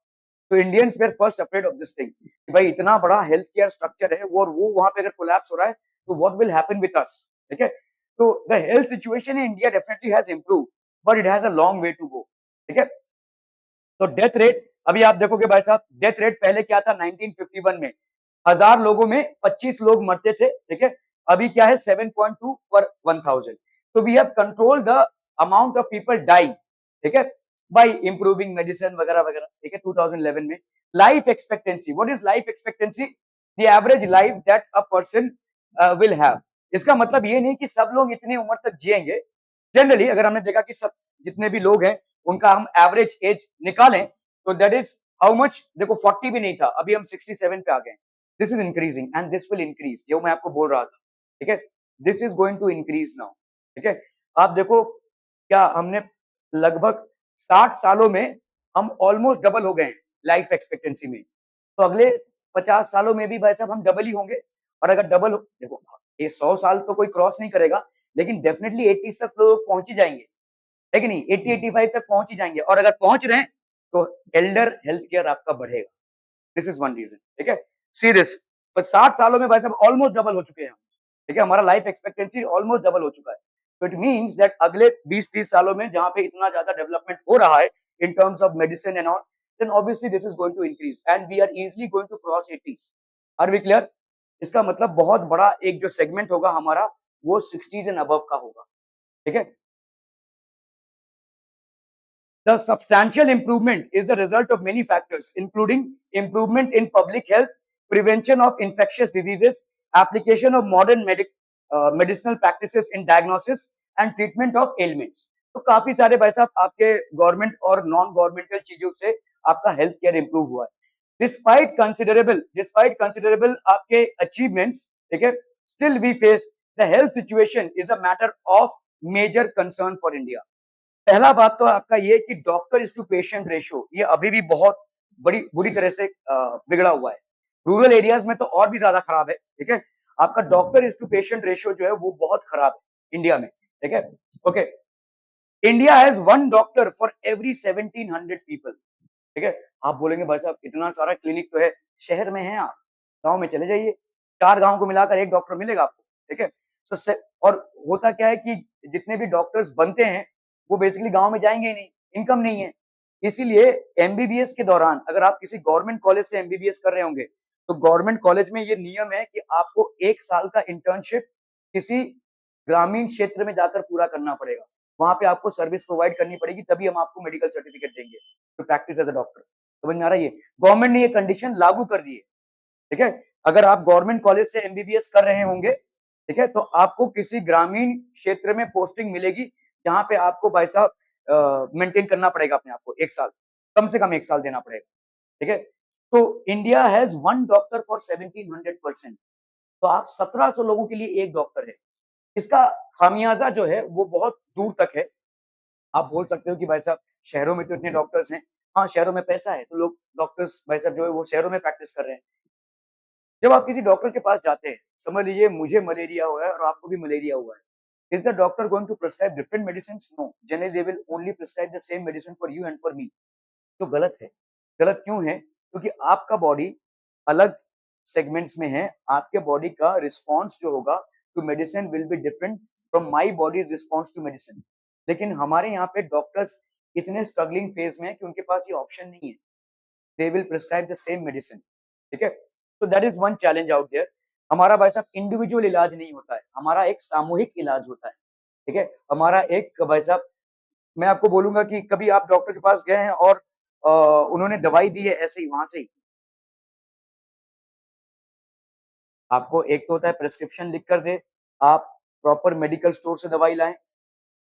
तो Indians were first afraid of this thing कि भाई इतना बड़ा हेल्थ केयर स्ट्रक्चर है वो, और वो वहां पे अगर कोलैप्स हो रहा है तो what will happen with us, ठीक है। तो the health situation in India definitely has improve, but it has a long way to go, ठीक है। तो डेथ रेट अभी आप देखोगे भाई साहब, डेथ रेट पहले क्या था 1951 में, 1000 लोगों में 25 लोग मरते थे, ठीक है। अभी क्या है 7.2 पर 1000। तो we have control the amount of people die, ठीक है, बाय इंप्रूविंग मेडिसिन वगैरह वगैरह, ठीक है। 2011 में life expectancy, what is life expectancy? The average life that a person will have. इसका मतलब ये नहीं कि सब लोग इतनी उम्र तक जिएंगे। जनरली अगर हमने देखा कि सब जितने भी लोग हैं उनका हम एवरेज एज निकालें तो दैट इज हाउ मच, देखो 40 भी नहीं था, अभी हम 67 पे आ गए। This is increasing and this will increase, जो मैं आपको बोल रहा था, ठीक है। This is going to increase now, ठीक है। आप देखो क्या हमने लगभग 60 सालों में हम ऑलमोस्ट डबल हो गए लाइफ एक्सपेक्टेंसी में, तो अगले 50 सालों में भी भाई साहब हम डबल ही होंगे। और अगर डबल देखो ये 100 साल तो कोई क्रॉस नहीं करेगा, लेकिन डेफिनेटली 80 तक लोग पहुंच ही जाएंगे, है कि नहीं, 80-85 तक पहुंच ही जाएंगे। और अगर पहुंच रहे हैं तो एल्डर हेल्थ केयर आपका बढ़ेगा। दिस इज वन रीजन, ठीक है। सी दिस, पर 60 सालों में भाई साहब ऑलमोस्ट डबल हो चुके हैं, ठीक है, हमारा लाइफ एक्सपेक्टेंसी ऑलमोस्ट डबल हो चुका है। तो इट मींस दैट अगले 20-30 सालों में जहां पे इतना ज्यादा डेवलपमेंट हो रहा है in terms of medicine and all, then obviously this is going to increase and we are easily going to cross 80s। Are we clear? इसका मतलब बहुत बड़ा एक जो सेगमेंट होगा हमारा वो 60s एंड अबव का होगा, ठीक है। The substantial improvement is the result of many factors, including improvement in public health, prevention of infectious diseases, application of modern medicinal practices in diagnosis and treatment of ailments. तो काफी सारे भाई साहब आपके गवर्नमेंट और नॉन गवर्नमेंटल चीजों से आपका हेल्थ केयर इंप्रूव हुआ है। डिस्पाइट कंसिडरेबल आपके अचीवमेंट्स, ठीक है, still we face the health situation is a matter of major concern for India. पहला बात तो आपका ये कि doctor is to patient ratio ये अभी भी बहुत बड़ी बुरी तरह से बिगड़ा हुआ है। रूरल एरियाज में तो और भी ज्यादा खराब है, ठीक है। आपका doctor is to patient ratio जो है वो बहुत खराब है इंडिया में, ठीक है। Okay, India has one doctor for every 1700 people, ठीक है। आप बोलेंगे भाई साहब इतना सारा क्लिनिक तो है, शहर में है, आप गांव में चले जाइए, 4 गांव को मिलाकर एक डॉक्टर मिलेगा आपको, ठीक है। और होता क्या है कि जितने भी डॉक्टर्स बनते हैं वो बेसिकली गांव में जाएंगे ही नहीं, इनकम नहीं है। इसीलिए एमबीबीएस के दौरान अगर आप किसी गवर्नमेंट कॉलेज से एमबीबीएस कर रहे होंगे तो गवर्नमेंट कॉलेज में ये नियम है कि आपको 1 साल का इंटर्नशिप किसी ग्रामीण क्षेत्र में जाकर पूरा करना पड़ेगा। वहां पे आपको सर्विस प्रोवाइड करनी पड़ेगी, तभी हम आपको मेडिकल सर्टिफिकेट देंगे तो प्रैक्टिस एज अ डॉक्टर। समझ में आ रहा है? ये गवर्नमेंट ने ये कंडीशन लागू कर दी है, ठीक है। अगर आप गवर्नमेंट कॉलेज से एमबीबीएस कर रहे होंगे, ठीक है, तो आपको किसी ग्रामीण क्षेत्र में पोस्टिंग मिलेगी जहां पे आपको भाई साहब मेंटेन करना पड़ेगा अपने आप को 1 साल। कम से कम 1 साल देना पड़ेगा, ठीक है। तो इंडिया हैज 1 डॉक्टर फॉर 1700%। तो आप 1700 लोगों के लिए एक डॉक्टर है। इसका खामियाजा जो है वो बहुत दूर तक है। आप बोल सकते हो कि भाई साहब शहरों में तो इतने डॉक्टर्स हैं। हाँ, शहरों में पैसा है तो लोग डॉक्टर्स भाई साहब जो है वो शहरों में प्रैक्टिस कर रहे हैं। जब आप किसी डॉक्टर के पास जाते हैं, समझ लीजिए मुझे मलेरिया हुआ है और आपको भी मलेरिया हुआ है। Is the doctor going to prescribe different medicine? No, generally they will only prescribe the same medicine for you and for me. तो गलत है। गलत क्यों है? क्योंकि आपका बॉडी अलग सेगमेंट्स में है। आपके बॉडी का रिस्पॉन्स जो होगा to medicine will be different from my body's response to medicine. लेकिन हमारे यहाँ पे डॉक्टर्स इतने स्ट्रगलिंग फेज में है कि उनके पास ये ऑप्शन नहीं है। They will prescribe the same medicine, ठीक है। तो that is one challenge out there. हमारा भाई साहब इंडिविजुअल इलाज नहीं होता है, हमारा एक सामूहिक इलाज होता है, ठीक है। हमारा एक भाई साहब, मैं आपको बोलूंगा कि कभी आप डॉक्टर के पास गए हैं और उन्होंने दवाई दी है ऐसे ही वहां से ही? आपको एक तो होता है प्रेस्क्रिप्शन लिख कर दे, आप प्रॉपर मेडिकल स्टोर से दवाई लाएं,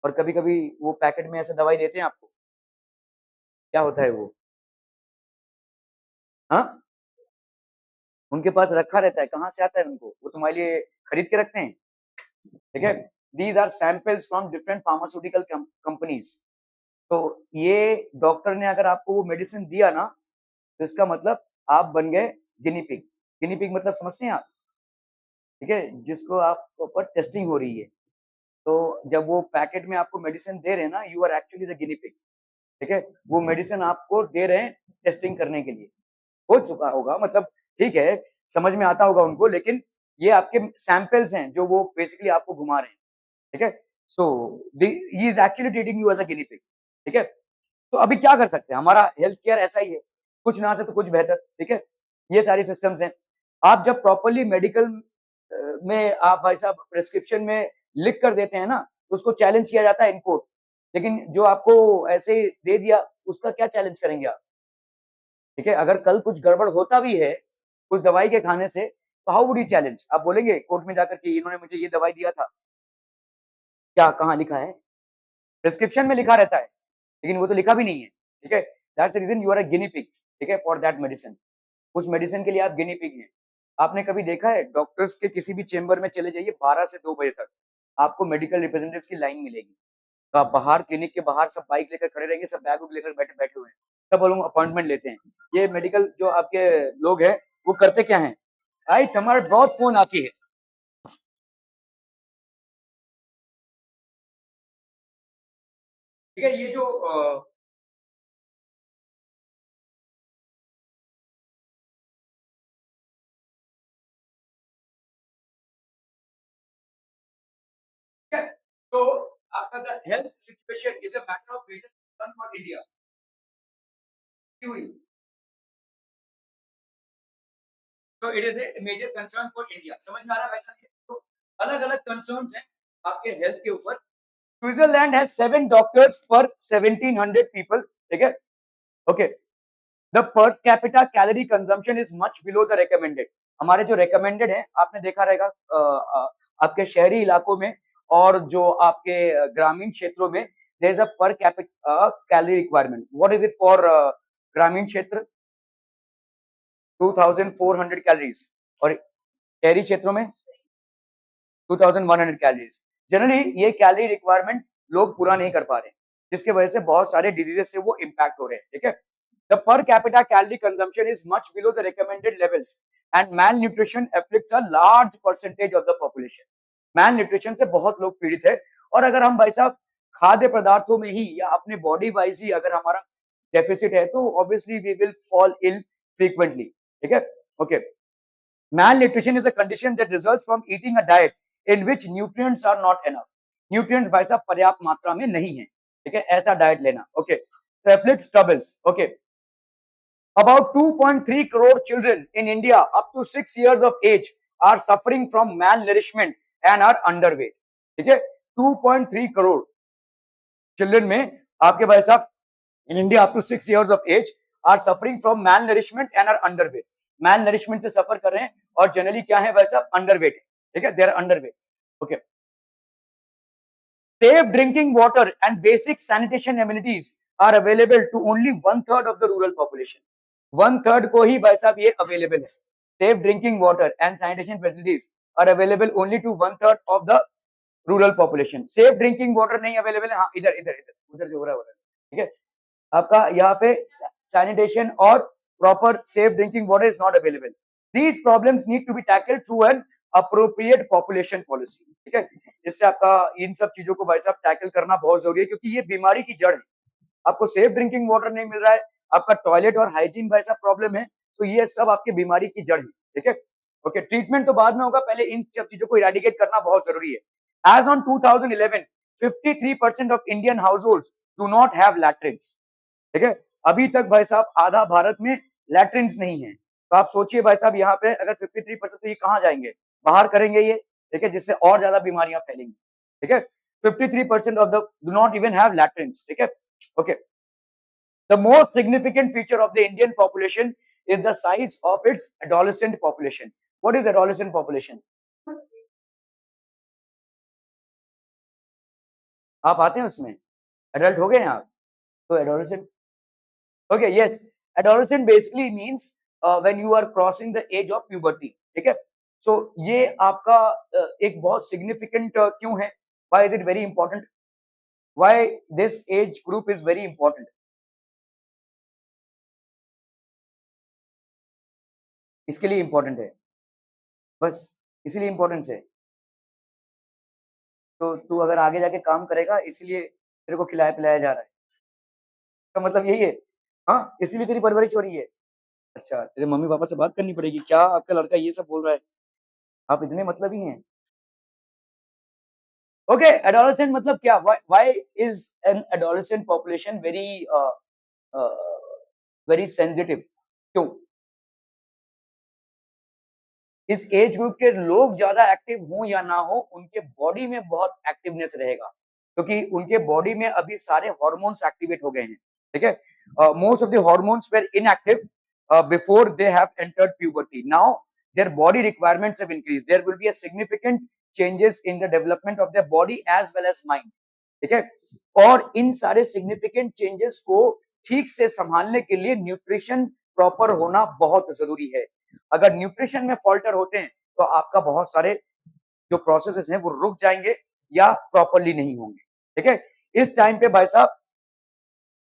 और कभी कभी वो पैकेट में ऐसे दवाई देते हैं आपको। क्या होता है वो? हाँ, उनके पास रखा रहता है, कहाँ से आता है उनको? वो तुम्हारे लिए खरीद के रखते हैं, ठीक है। These are samples from different pharmaceutical companies. तो ये डॉक्टर ने अगर आपको वो मेडिसिन दिया ना, तो इसका मतलब आप बन गए गिनी पिग। गिनी पिग मतलब समझते हैं आप? ठीक है, जिसको आप ऊपर टेस्टिंग हो रही है। तो जब वो पैकेट में आपको मेडिसिन दे रहे हैं ना, you are actually the guinea pig, ठीक है। वो मेडिसिन आपको दे रहे हैं टेस्टिंग करने के लिए। हो चुका होगा मतलब, ठीक है, समझ में आता होगा उनको, लेकिन ये आपके सैंपल्स हैं जो वो बेसिकली आपको घुमा रहे हैं, ठीक है। So he is actually treating you as a guinea pig, ठीक है। तो अभी क्या कर सकते हैं? हमारा हेल्थ केयर ऐसा ही है, कुछ ना से तो कुछ बेहतर, ठीक है। ये सारी सिस्टम्स हैं। आप जब प्रॉपरली मेडिकल में आप भाई साहब प्रेस्क्रिप्शन में लिख कर देते हैं ना, तो उसको चैलेंज किया जाता है इन कोर्ट। लेकिन जो आपको ऐसे ही दे दिया, उसका क्या चैलेंज करेंगे आप? ठीक है, अगर कल कुछ गड़बड़ होता भी है उस दवाई के खाने से, तो हाउ वुड यू चैलेंज? आप बोलेंगे कोर्ट में जाकर कि इन्होंने मुझे ये दवाई दिया था? क्या कहाँ लिखा है? प्रिस्क्रिप्शन में लिखा रहता है, लेकिन वो तो लिखा भी नहीं है, ठीक है। That's the reason you are a guinea pig, ठीक है, फॉर दैट मेडिसिन। उस मेडिसिन के लिए आप गिनी पिग हैं। आपने कभी देखा है डॉक्टर्स के किसी भी चेंबर में चले जाइए 12 से 2 बजे तक, आपको मेडिकल रिप्रेजेंटेटिव्स की लाइन मिलेगी। तो आप बाहर क्लिनिक के बाहर सब बाइक लेकर खड़े रहेंगे, सब बैग लेकर बैठे बैठे हुए हैं, सब लोग अपॉइंटमेंट लेते हैं। ये मेडिकल जो आपके लोग हैं वो करते क्या है? आई हमारे बहुत फोन आती है, ठीक है। ये जो ठीक है, तो आपका the health situation is a matter of major concern for India. हुई, तो it is a major concern for India. समझ में आ रहा है वैसा नहीं है? तो अलग अलग कंसर्न्स हैं आपके हेल्थ के ऊपर। स्विट्जरलैंड हैज 7 डॉक्टर्स पर 1700 पीपल, ठीक है, okay. The per capita calorie consumption is much below the recommended. हमारे जो रिकमेंडेड है, आपने देखा रहेगा आपके शहरी इलाकों में और जो आपके ग्रामीण क्षेत्रों में, there is a per capita calorie requirement. What is it for ग्रामीण क्षेत्र? 2400 कैलोरीज, और शहरी क्षेत्रों में 2100 कैलोरीज। जनरली ये कैलोरी रिक्वायरमेंट लोग पूरा नहीं कर पा रहे, जिसकी वजह से बहुत सारे डिजीजेस से वो इम्पैक्ट हो रहे हैं, ठीक है। The per capita calorie consumption is much below the recommended levels and malnutrition afflicts a large percentage of the population. Malnutrition से बहुत लोग पीड़ित है। और अगर हम भाई साहब खाद्य पदार्थों में ही या अपने बॉडी वाइज ही अगर हमारा डेफिसिट है, तो obviously we will fall ill frequently, ठीक है, okay. Malnutrition is a condition that results from eating a diet in which nutrients are not enough. Nutrients भाई साहब पर्याप्त मात्रा में नहीं है, ठीक है, ऐसा डाइट लेना, ओके। तो afflicts troubles, okay. About 2.3 crore children in India up to 6 years of age are suffering from malnourishment and are underweight, ठीक है। 2.3 करोड़ चिल्ड्रन में आपके भाई साहब in India up to 6 years of age are suffering from malnourishment and are underweight. malnourishment से सफर कर रहे हैं और जनरली क्या है वैसा underweight, ठीक है, they are underweight, okay. Safe drinking water and basic sanitation amenities are available to only 1/3 of the rural population. 1/3 को ही भाई साहब ये अवेलेबल है। Safe drinking water and sanitation facilities are available only to 1/3 of the rural population. Safe drinking water नहीं available है। हाँ, इधर इधर इधर उधर जो हो रहा है, ठीक है। आपका यहाँ पे सैनिटेशन और proper safe drinking water is not available. These problems need to be tackled through an appropriate population policy, ठीक है। जिससे आपका इन सब चीजों को भाई साहब टैकल करना बहुत जरूरी है, क्योंकि ये बीमारी की जड़ है। आपको सेफ ड्रिंकिंग वाटर नहीं मिल रहा है, आपका टॉयलेट और हाइजीन भाई साहब प्रॉब्लम है, तो ये सब आपकी बीमारी की जड़ है, ठीक है। ओके, ट्रीटमेंट तो बाद में होगा, पहले इन सब चीजों को इरेडिकेट करना बहुत जरूरी है। As on 2011, 53% of Indian households do not have latrines, ठीक है। अभी तक भाई साहब आधा भारत में लैट्रिन्स नहीं है। तो आप सोचिए भाई साहब, यहाँ पे अगर 53%, तो ये कहाँ जाएंगे? बाहर करेंगे ये, ठीक है, जिससे और ज्यादा बीमारियां फैलेंगी, ठीक है। 53% of the do not even have latrines, ठीक है। Okay, the most significant feature of the Indian population is the size of its adolescent population. What is adolescent population? आप आते हैं उसमें, एडल्ट हो गए हैं आप, तो adolescent. Okay, yes, adolescent basically means when you are crossing the age of puberty, ठीक है। सो ये आपका एक बहुत सिग्निफिकेंट क्यों है? Why is it very important? Why this age group is very important? इसके लिए इंपॉर्टेंट है, बस इसीलिए इंपॉर्टेंस है। तो तू अगर आगे जाके काम करेगा, इसीलिए तेरे को खिलाया पिलाया जा रहा है, तो मतलब यही है। हाँ, इसीलिए तेरी परवरिश हो रही है। अच्छा, तेरे मम्मी पापा से बात करनी पड़ेगी, क्या आपका लड़का ये सब बोल रहा है? आप इतने मतलब ही हैं। ओके, एडोलेसेंट मतलब क्या? Why is an adolescent population very very sensitive? क्यों? इस एज ग्रुप के लोग ज्यादा एक्टिव हों या ना हो, उनके बॉडी में बहुत एक्टिवनेस रहेगा, क्योंकि उनके बॉडी में अभी सारे हॉर्मोन्स एक्टिवेट हो गए हैं, ठीक है। Most of the hormones were inactive before they have entered puberty. Now their body requirements have increased. There will be a significant changes in the development of their body as well as mind, ठीक है। और इन सारे significant changes को ठीक से संभालने के लिए न्यूट्रिशन प्रॉपर होना बहुत जरूरी है। अगर न्यूट्रिशन में फॉल्टर होते हैं, तो आपका बहुत सारे जो प्रोसेसेस हैं वो रुक जाएंगे या प्रॉपरली नहीं होंगे, ठीक है। इस टाइम पे भाई साहब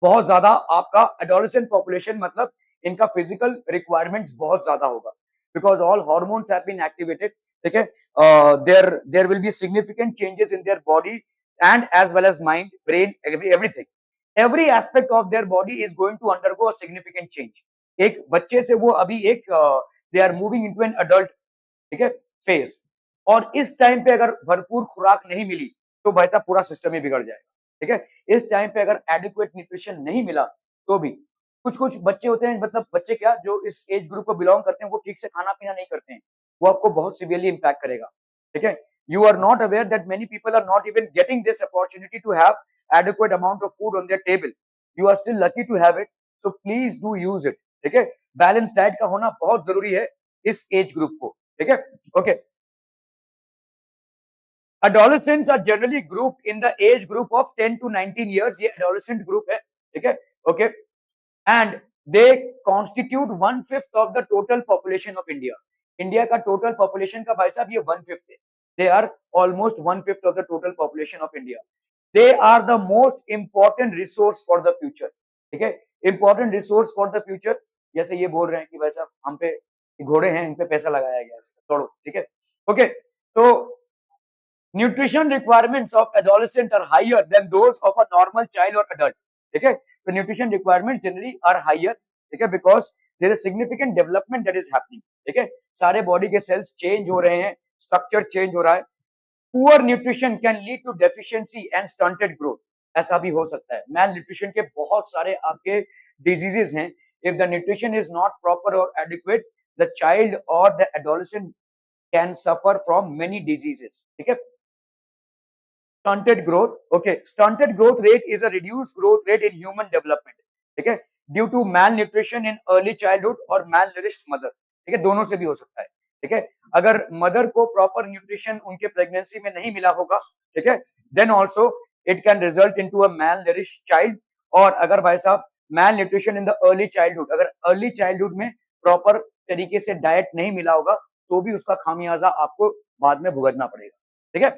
बहुत ज्यादा आपका एडोलेसेंट पॉपुलेशन, मतलब इनका फिजिकल रिक्वायरमेंट्स बहुत ज्यादा होगा, because all hormones have been activated, ठीक है। There will be significant changes in their body and as well as mind, brain, everything, every aspect of their body is going to undergo a significant change. एक बच्चे से वो अभी एक they are moving into an adult, ठीक है, phase. और इस टाइम पे अगर भरपूर खुराक नहीं मिली, तो भाई साहब पूरा सिस्टम ही बिगड़ जाएगा, ठीक है। इस टाइम पे अगर एडिक्वेट न्यूट्रिशन नहीं मिला, तो भी कुछ कुछ बच्चे होते हैं, मतलब बच्चे क्या, जो इस एज ग्रुप को बिलोंग करते हैं, वो ठीक से खाना पीना नहीं करते हैं, वो आपको बहुत सीवियरली इंपैक्ट करेगा, ठीक है। You are not aware that many people are not even getting this opportunity to have adequate amount of food on their table. You are still lucky to have it, so please do use it, ठीक है। Balance diet का होना बहुत जरूरी है इस age group को, ठीक है। Okay, adolescents are generally grouped in the age group of 10 to 19 years, ये adolescent group है, ठीक है। Okay, and they constitute 1/5 of the total population of India. India का टोटल पॉपुलेशन का भाई साहब ये 1/5 है। They are almost 1/5 of the total population of India. They are the most important resource for the future, ठीक है। Important resource for the future, जैसे ये बोल रहे हैं कि भाई साहब हम पे घोड़े हैं, इन पे पैसा लगाया गया, छोड़ो, ठीक है। ओके, तो nutrition requirements of adolescent are higher than those of a normal child or adult, ठीक है। तो nutrition requirements generally are higher, ठीक है, because there is significant development that is happening, ठीक है। सारे बॉडी के सेल्स चेंज हो रहे हैं, स्ट्रक्चर चेंज हो रहा है। Poor nutrition can lead to deficiency and stunted growth, ऐसा भी हो सकता है। मैल न्यूट्रिशन के बहुत सारे आपके डिजीजेस हैं। If the nutrition is not proper और एडिक्वेट, द चाइल्ड और the adolescent can suffer from many diseases, ठीक है। stunted growth, okay, stunted growth rate is a reduced growth rate in human development, ठीक है, due to malnutrition in early childhood और malnourished mother, ठीक है, दोनों से भी हो सकता है, ठीक है। अगर मदर को प्रॉपर न्यूट्रिशन उनके प्रेगनेंसी में नहीं मिला होगा, ठीक है, then also it can result into a malnourished child और अगर भाई साहब malnutrition in the early childhood, अगर अर्ली चाइल्डहुड में प्रॉपर तरीके से डाइट नहीं मिला होगा तो भी उसका खामियाजा आपको बाद में भुगतना पड़ेगा, ठीक है।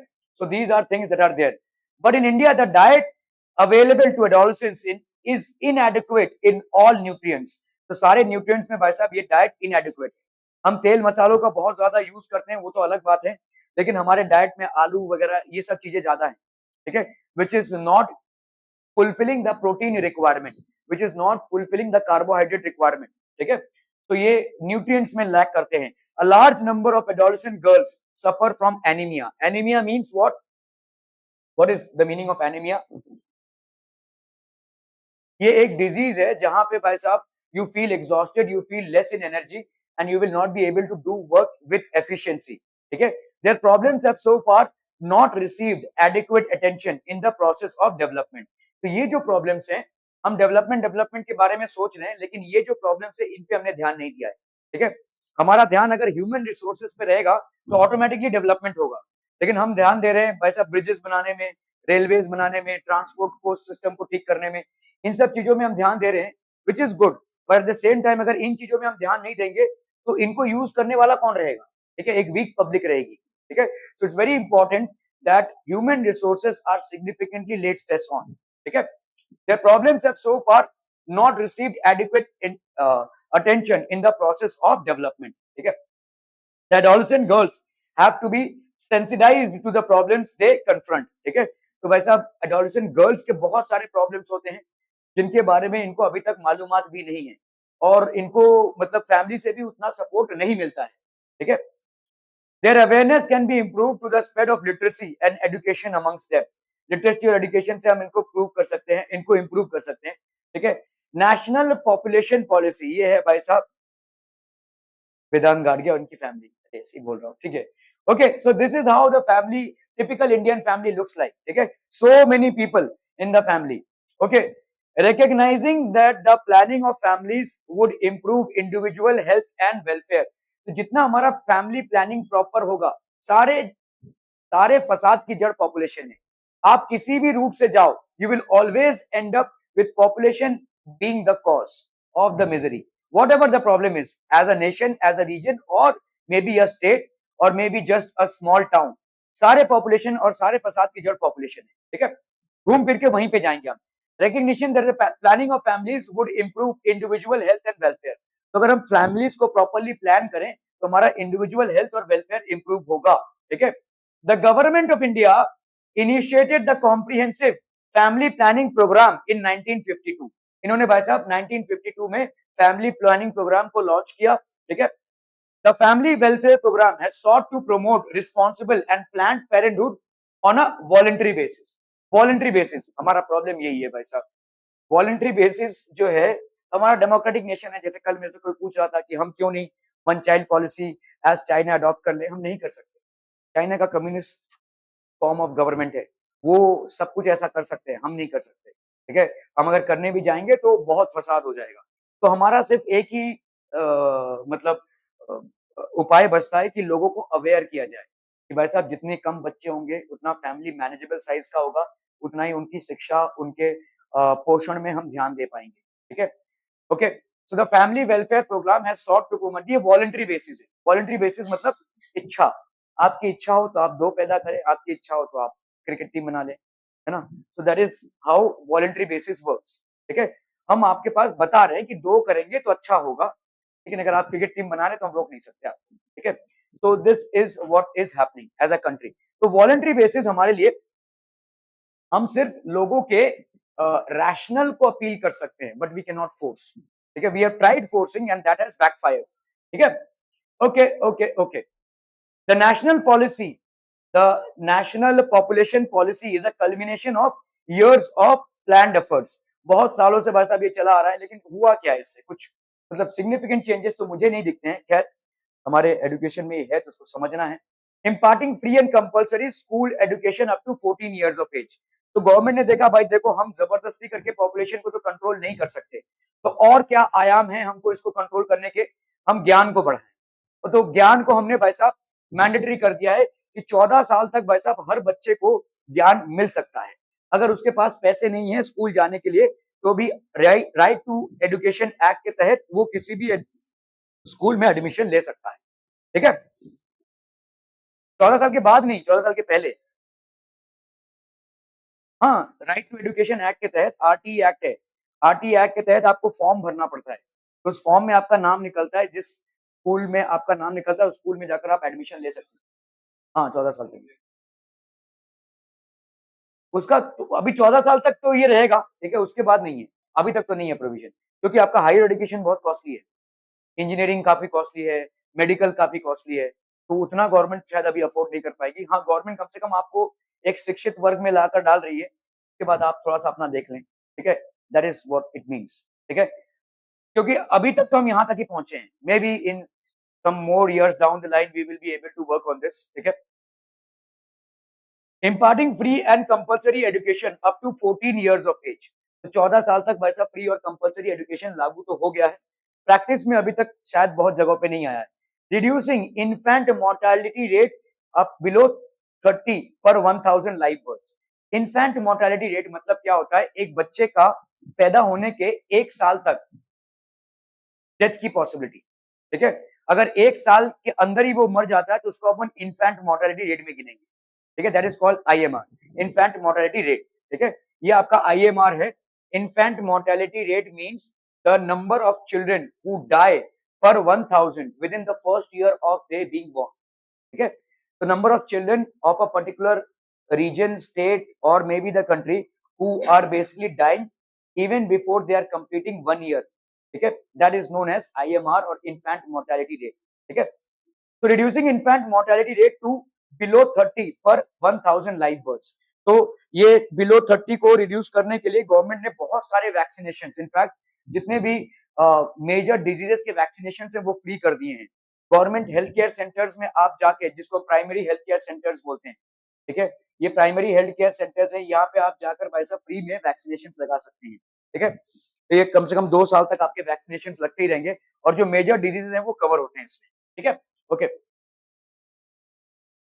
So these are things that are there, but in India the diet available to adolescents in is inadequate in all nutrients. तो सारे न्यूट्रिएंट्स में भाई साहब ये डाइट इनएडिक्वेट है। हम तेल मसालों का बहुत ज्यादा यूज करते हैं, वो तो अलग बात है, लेकिन हमारे डाइट में आलू वगैरह ये सब चीजें ज्यादा है, ठीक है, which is not fulfilling the protein requirement, which is not fulfilling the carbohydrate requirement, ठीक है। तो ये nutrients में lack करते हैं। A large number of adolescent girls suffer from anemia. Anemia means what? What is the meaning of anemia? ये एक disease है जहां पे भाई साहब you feel exhausted, you feel less in energy and you will not be able to do work with efficiency, ठीक है। Their problems have so far not received adequate attention in the process of development. तो ये जो problems हैं, हम development के बारे में सोच रहे हैं, लेकिन ये जो प्रॉब्लम्स है इन पे हमने ध्यान नहीं दिया है, ठीक है। हमारा ध्यान अगर ह्यूमन रिसोर्सेज पे रहेगा तो ऑटोमेटिकली डेवलपमेंट होगा, लेकिन हम ध्यान दे रहे हैं भाई साहब ब्रिजेस बनाने में, रेलवेज बनाने में, ट्रांसपोर्ट को सिस्टम को ठीक करने में, इन सब चीजों में हम ध्यान दे रहे हैं, which is good, but at the same time अगर इन चीजों में हम ध्यान नहीं देंगे तो इनको यूज करने वाला कौन रहेगा, ठीक है, एक वीक पब्लिक रहेगी, ठीक है। So it's very important that human resources are significantly let stress on, ठीक है। Their problems have so far not received adequate attention in the process of development, ठीक है। The adolescent girls have to be sensitized to the problems they confront, ठीक है। तो भाई साहब adolescent girls के बहुत सारे problems होते हैं जिनके बारे में इनको अभी तक मालूमात भी नहीं है, और इनको मतलब फैमिली से भी उतना सपोर्ट नहीं मिलता है, ठीक है। Their awareness can be improved to the spread of literacy and education amongst them. Literacy और एजुकेशन से हम इनको प्रूव कर सकते हैं, इनको इंप्रूव कर सकते हैं, ठीक है। नेशनल पॉपुलेशन पॉलिसी, ये है भाई साहब वेदांत गाड़गिया उनकी फैमिली, ऐसे ही बोल रहा हूँ, ठीक है। ओके, सो this is how the family, typical Indian family looks like, ठीक है। So many people in the family, okay. Recognising that the planning of families would improve individual health and welfare. तो जितना हमारा फैमिली प्लानिंग प्रॉपर होगा, सारे सारे फसाद की जड़ पॉपुलेशन है। आप किसी भी रूट से जाओ, you will always and up with population being the cause of the misery, whatever the problem is, as a nation, as a region, or maybe a state, or maybe just a small town, सारे population और सारे फसाद की जड़ population है, ठीक है। घूम फिर के वहीं पे जाएंगे हम। Recognition that the planning of families would improve individual health and welfare. तो अगर हम फैमिलीज को प्रॉपरली प्लान करें तो हमारा इंडिविजुअल हेल्थ और वेलफेयर इंप्रूव होगा, ठीक है। The government of India initiated the comprehensive family planning programme in 1952। इन्होंने भाई साहब 1952 में फैमिली प्लानिंग प्रोग्राम को लॉन्च किया, ठीक है। The family welfare programme has sought to promote responsible and planned parenthood on a voluntary basis. Voluntary basis हमारा problem यही है भाई साहब, वॉलंटरी बेसिस जो है, हमारा डेमोक्रेटिक नेशन है। जैसे कल मेरे से कोई पूछ रहा था कि हम क्यों नहीं one child policy as China adopt कर ले, हम नहीं कर सकते। चाइना का कम्युनिस्ट फॉर्म ऑफ गवर्नमेंट है, वो सब कुछ ऐसा कर सकते हैं, हम नहीं कर सकते, ठीक है। हम अगर करने भी जाएंगे तो बहुत फसाद हो जाएगा। तो हमारा सिर्फ एक ही मतलब उपाय बचता है कि लोगों को अवेयर किया जाए कि भाई साहब जितने कम बच्चे होंगे उतना फैमिली मैनेजेबल साइज का होगा, उतना ही उनकी शिक्षा, उनके पोषण में हम ध्यान दे पाएंगे, ठीक है। ओके, so the family welfare programme has sought to promote, ये वॉलंटरी बेसिस है। वॉलंटरी बेसिस मतलब इच्छा, आपकी इच्छा हो तो आप दो पैदा करें, आपकी इच्छा हो तो आप क्रिकेट टीम बना लें, है ना। So that is how voluntary basis works, ठीक है। हम आपके पास बता रहे हैं कि दो करेंगे तो अच्छा होगा, लेकिन अगर आप क्रिकेट टीम बना रहे तो हम रोक नहीं सकते आपको, ठीक है। तो this is what is happening as a country. तो वॉलंटरी बेसिस हमारे लिए, हम सिर्फ लोगों के रैशनल को अपील कर सकते हैं, but we can not force, ठीक है। We have tried forcing and that has backfired, ठीक है। Okay okay okay, the national policy, the national population policy is a culmination of years of planned efforts। बहुत सालों से भाई साहब ये चला आ रहा है, लेकिन हुआ क्या है इससे, कुछ मतलब सिग्निफिकेंट चेंजेस तो मुझे नहीं दिखते हैं। खैर हमारे एजुकेशन में ये है तो उसको समझना है। Imparting free and compulsory school education up to 14 years of age. तो गवर्नमेंट ने देखा भाई देखो हम जबरदस्ती करके पॉपुलेशन को तो कंट्रोल नहीं कर सकते, तो और क्या आयाम है हमको इसको कंट्रोल करने के, हम ज्ञान को बढ़ाएं। तो ज्ञान को हमने भाई साहब मैंडेटरी कर दिया है कि 14 साल तक भाई साहब हर बच्चे को ज्ञान मिल सकता है। अगर उसके पास पैसे नहीं है स्कूल जाने के लिए तो भी राइट टू एजुकेशन एक्ट के तहत वो किसी भी स्कूल में एडमिशन ले सकता है। ठीक है, 14 साल के बाद नहीं, 14 साल के पहले। हाँ, राइट टू एजुकेशन एक्ट के तहत, आरटी एक्ट है, आरटी एक्ट के तहत आपको फॉर्म भरना पड़ता है। तो उस फॉर्म में आपका नाम निकलता है, जिस स्कूल में आपका नाम निकलता है उस स्कूल में जाकर आप एडमिशन ले सकते हैं। हाँ, 14 साल के लिए उसका तो अभी 14 साल तक तो ये रहेगा, ठीक है, उसके बाद नहीं है, अभी तक तो नहीं है प्रोविजन, क्योंकि आपका हायर एजुकेशन बहुत कॉस्टली है, इंजीनियरिंग काफी कॉस्टली है, मेडिकल काफी कॉस्टली है, तो उतना गवर्नमेंट शायद अभी अफोर्ड नहीं कर पाएगी। हाँ, गवर्नमेंट कम से कम आपको एक शिक्षित वर्ग में लाकर डाल रही है, उसके बाद आप थोड़ा सा अपना देख लें, ठीक है, that is what it means. ठीक है, क्योंकि अभी तक तो हम यहाँ तक ही पहुंचे हैं, maybe in some more years down the line we will be able to work on this. ठीक है, imparting free and compulsory education up to 14 years of age. तो 14 साल तक वैसा फ्री और कंपल्सरी एजुकेशन लागू तो हो गया है, प्रैक्टिस में अभी तक शायद बहुत जगहों पे नहीं आया है। Reducing infant mortality rate up below 30 per 1000 live birth. Infant mortality rate मतलब क्या होता है, एक बच्चे का पैदा होने के 1 साल तक डेथ की पॉसिबिलिटी। ठीक है, अगर 1 साल के अंदर ही वो मर जाता है तो उसको अपन इन्फेंट मोर्टालिटी रेट में गिनेंगे। ठीक है, that is called IMR, infant mortality rate. ठीक है, ये आपका आईएमआर है। Infant mortality rate means the number of children who die per 1000 within the first year of they being born. ठीक है, तो number of children of a particular region, state, or maybe the country who are basically dying even before they are completing 1 year. ठीक है, that is known as IMR और infant mortality rate. ठीक है, तो reducing infant mortality rate to below 30 per 1000 live births. तो ये below 30 को reduce करने के लिए गवर्नमेंट ने बहुत सारे वैक्सीनेशन, इनफैक्ट जितने भी मेजर डिजीजेस के वैक्सीनेशन है वो फ्री कर दिए हैं। गवर्नमेंट हेल्थ केयर सेंटर्स में आप जाके, जिसको प्राइमरी हेल्थ केयर सेंटर्स बोलते हैं, ठीक है, ये प्राइमरी हेल्थ केयर सेंटर्स है, यहाँ पे आप जाकर भाई साहब फ्री में वैक्सीनेशन लगा सकते हैं। ठीक है, तो ये कम से कम 2 साल तक आपके वैक्सीनेशन लगते ही रहेंगे और जो मेजर डिजीजेस हैं वो कवर होते हैं इसमें। ठीक है, okay,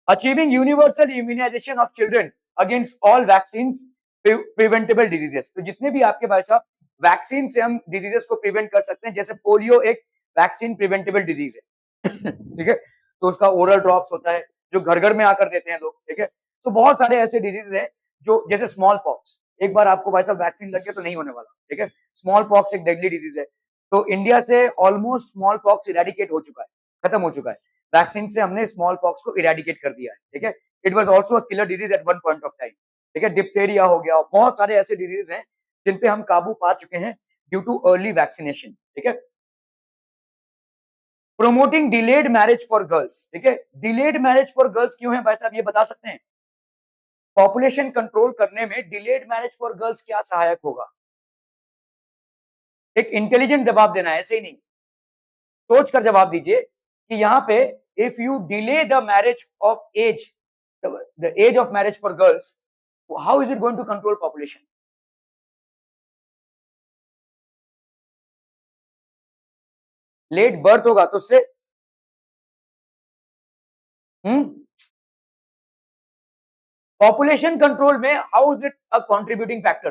achieving universal immunisation of children against all vaccine preventable diseases. तो जितने भी आपके भाई साहब वैक्सीन से हम डिजीजेस को प्रिवेंट कर सकते हैं, जैसे पोलियो एक वैक्सीन प्रिवेंटेबल डिजीज है। ठीक है, तो उसका ओरल ड्रॉप्स होता है जो घर घर में आकर देते हैं लोग। ठीक है, तो बहुत सारे ऐसे डिजीज हैं जो, जैसे स्मॉल पॉक्स, एक बार आपको भाई साहब वैक्सीन लग गया तो नहीं होने वाला। ठीक है, स्मॉल पॉक्स एक डेडली डिजीज है, तो इंडिया से ऑलमोस्ट स्मॉल पॉक्स इरेडिकेट हो चुका है, खत्म हो चुका है, वैक्सीन से हमने स्मॉल पॉक्स को इरेडिकेट कर दिया है। ठीक है, it was also a killer disease eight one point of time. ठीक है, डिप्थेरिया हो गया, बहुत सारे ऐसे डिजीज हैं जिन पे हम काबू पा चुके हैं ड्यू टू अर्ली वैक्सीनेशन। ठीक है, promoting delayed marriage for girls. ठीक है, डिलेड मैरिज फॉर गर्ल्स क्यों है भाई साहब, ये बता सकते हैं? पॉपुलेशन कंट्रोल करने में डिलेड मैरिज फॉर गर्ल्स क्या सहायक होगा? एक इंटेलिजेंट जवाब देना है, ऐसे ही नहीं, सोच कर जवाब दीजिए कि यहाँ पे if you delay the marriage of age, the age of marriage for girls, how is it going to control population? Late birth होगा तो उससे पॉपुलेशन कंट्रोल में how is it a contributing factor?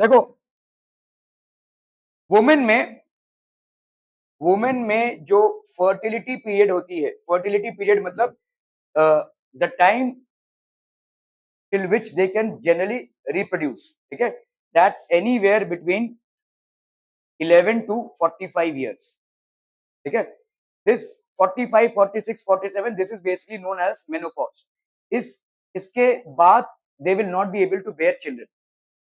देखो, वुमेन में women में जो fertility period होती है, फर्टिलिटी पीरियड मतलब the time till which they can generally reproduce, ठीक है, that's anywhere between 11 to 45 years. ठीक है, this 45 46 47 this is basically known as menopause. इस इसके बाद they will not be able to bear children.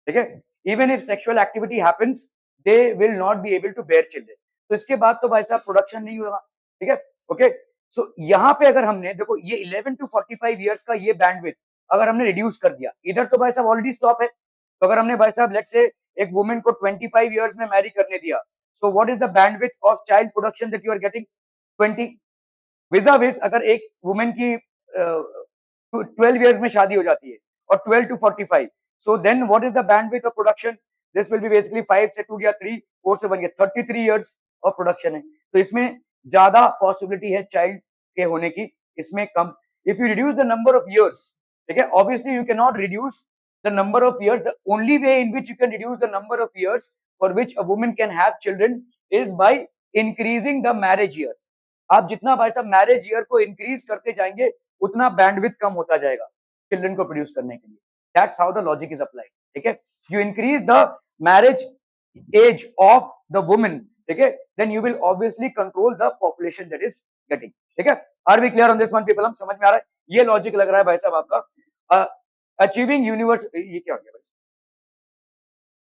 ठीक है, even if sexual activity happens they will not be able to bear children. तो इसके बाद तो भाई साहब प्रोडक्शन नहीं होगा। ठीक है, ओके, सो यहाँ पे अगर हमने देखो ये 11 टू 45 इयर्स का ये बैंडविड्थ अगर हमने रिड्यूस कर दिया, इधर तो भाई साहब ऑलरेडी स्टॉप है, तो अगर हमने भाई साहब लेट्स से एक वुमेन को 25 इयर्स में मैरी करने दिया, so what is the bandwidth of child production that you are getting? 20। विजा विज अगर एक वुमेन की 12 इयर्स में शादी हो जाती है और 12 to 45, so then what is the bandwidth of production? This will be basically 5 से 2 या 3, 4 से 1 या 33 years of production है, तो इसमें ज्यादा पॉसिबिलिटी है चाइल्ड के होने की, इसमें कम if you reduce the number of years, okay, obviously you cannot reduce the number of years. The only way in which you can reduce the number of years for which a woman can have children is by increasing the marriage year. आप जितना भाई साहब marriage year को increase करते जाएंगे उतना bandwidth कम होता जाएगा चिल्ड्रन को प्रोड्यूस करने के लिए. That's how the logic is applied. ठीक है, you increase the marriage age of the women, ठीक है, then you will obviously control the population that is getting. ठीक है, are we clear on this one people? हम समझ में आ रहा है? ये लॉजिक लग रहा है भाई साहब आपका. अचीविंग यूनिवर्स, ये क्या हो गया भाई साहब?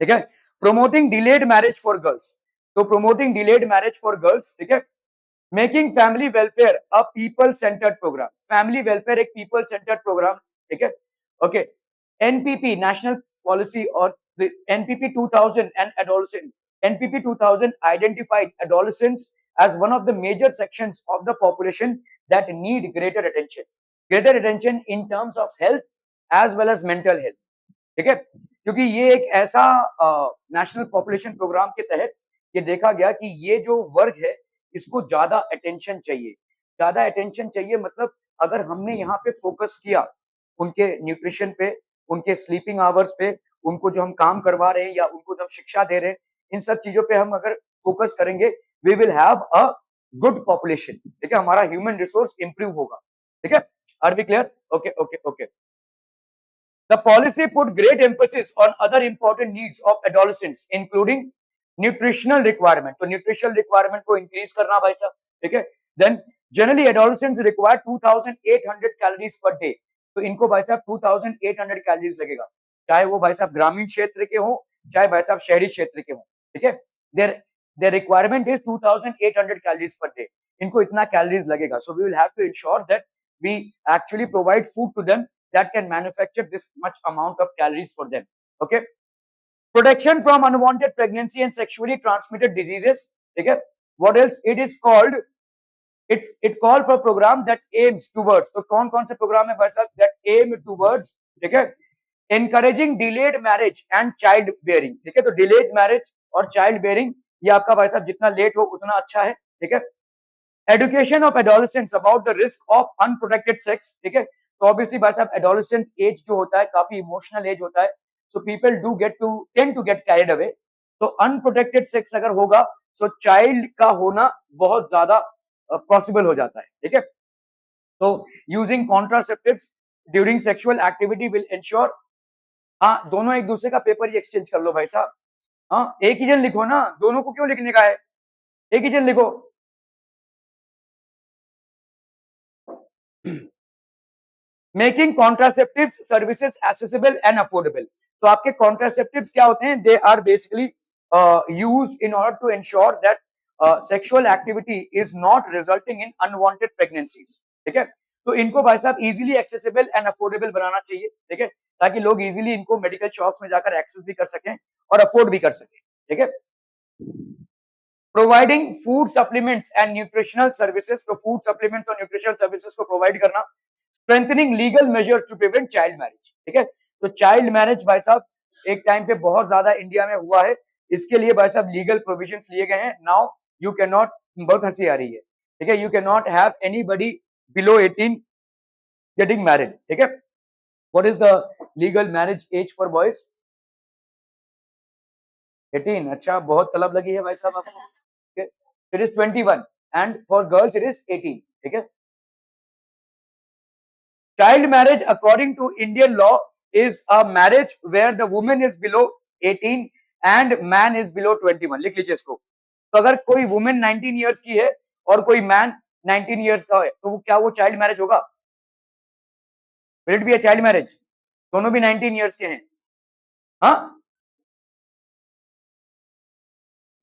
ठीक है, promoting delayed marriage for girls. तो promoting delayed marriage for girls, ठीक है, making family welfare a people centred programme. Family welfare एक पीपल सेंटर्ड प्रोग्राम. ठीक है, ओके. एनपीपी नेशनल पॉलिसी और NPP 2000 and adolescent. NPP 2000 identified adolescents as one of the major sections of the population that need greater attention in terms of health as well as mental health. ठीक है, क्योंकि ये एक ऐसा national population programme के तहत ये देखा गया कि ये जो वर्ग है इसको ज्यादा अटेंशन चाहिए. ज्यादा अटेंशन चाहिए मतलब अगर हमने यहाँ पे फोकस किया उनके न्यूट्रिशन पे, उनके स्लीपिंग आवर्स पे, उनको जो हम काम करवा रहे हैं या उनको जो हम शिक्षा दे रहे हैं, इन सब चीजों पे हम अगर फोकस करेंगे we will have a good population. ठीक है, हमारा ह्यूमन रिसोर्स इंप्रूव होगा. ठीक है, are we clear? Okay okay okay. The policy put great emphasis on other important needs of adolescents, including nutritional requirement. तो nutritional requirement को increase करना भाई साहब. ठीक है, then generally adolescents require 2800 calories per day. तो इनको भाई साहब 2800 calories लगेगा, चाहे वो भाई साहब ग्रामीण क्षेत्र के हो चाहे भाई साहब शहरी क्षेत्र के हो. ठीक है, their requirement is 2800 calories per day. इनको इतना calories लगेगा. So we will have to ensure that we actually provide food to them that can manufacture this much amount of calories for them. Okay, protection from unwanted pregnancy and sexually transmitted diseases. Okay, what else it is called? It called for program that aims towards. तो कौन से program है भाई साहब? that aim towards, ठीक है, encouraging delayed marriage and child bearing. ठीक है, तो delayed marriage और child bearing ये आपका भाई साहब जितना लेट हो उतना अच्छा है. ठीक है, education of adolescents about the risk of unprotected sex. ठीक है, तो ऑब्वियसली भाई साहब एडोलेसेंट एज जो होता है काफी इमोशनल एज होता है. So people do get to tend to get carried away. तो अनप्रोटेक्टेड सेक्स अगर होगा सो चाइल्ड का होना बहुत ज्यादा पॉसिबल हो जाता है. ठीक है, तो using contraceptives during sexual activity will ensure. हाँ, दोनों एक दूसरे का पेपर ही एक्सचेंज कर लो भाई साहब. हाँ, एक ही जन लिखो ना, दोनों को क्यों लिखने का है? एक ही जन लिखो. Making contraceptives services accessible and affordable. तो आपके कॉन्ट्रासेप्टिव्स क्या होते हैं? They are basically used in order to ensure that sexual activity is not resulting in unwanted pregnancies. ठीक है, तो इनको भाई साहब इजीली एक्सेसिबल एंड अफोर्डेबल बनाना चाहिए. ठीक है, ताकि लोग इजीली इनको मेडिकल शॉप्स में जाकर एक्सेस भी कर सकें और अफोर्ड भी कर सकें. ठीक है, providing food supplements and nutritional services. तो फूड सप्लीमेंट्स और न्यूट्रिशनल सर्विसेज को प्रोवाइड करना. Strengthening legal measures to prevent child marriage. ठीक है, तो चाइल्ड मैरिज भाई साहब एक टाइम पे बहुत ज्यादा इंडिया में हुआ है. इसके लिए भाई साहब लीगल प्रोविजंस लिए गए हैं. नाउ यू कैन नॉट, बहुत हंसी आ रही है. ठीक है, you can not have anybody below 18 getting married. ठीक है, what is the legal marriage age for boys? 18. अच्छा, बहुत तलब लगी है भाई साहब आपको. It is 21 and for girls it is 18. ठीक है, child marriage according to Indian law is a marriage where the woman is below 18 and man is below 21. लिख लीजिए इसको. तो अगर कोई वुमेन 19 इयर्स की है और कोई मैन 19 इयर्स का है तो वो क्या वो चाइल्ड मैरिज होगा? Will it be a child marriage? दोनों भी 19 इयर्स के हैं. हाँ,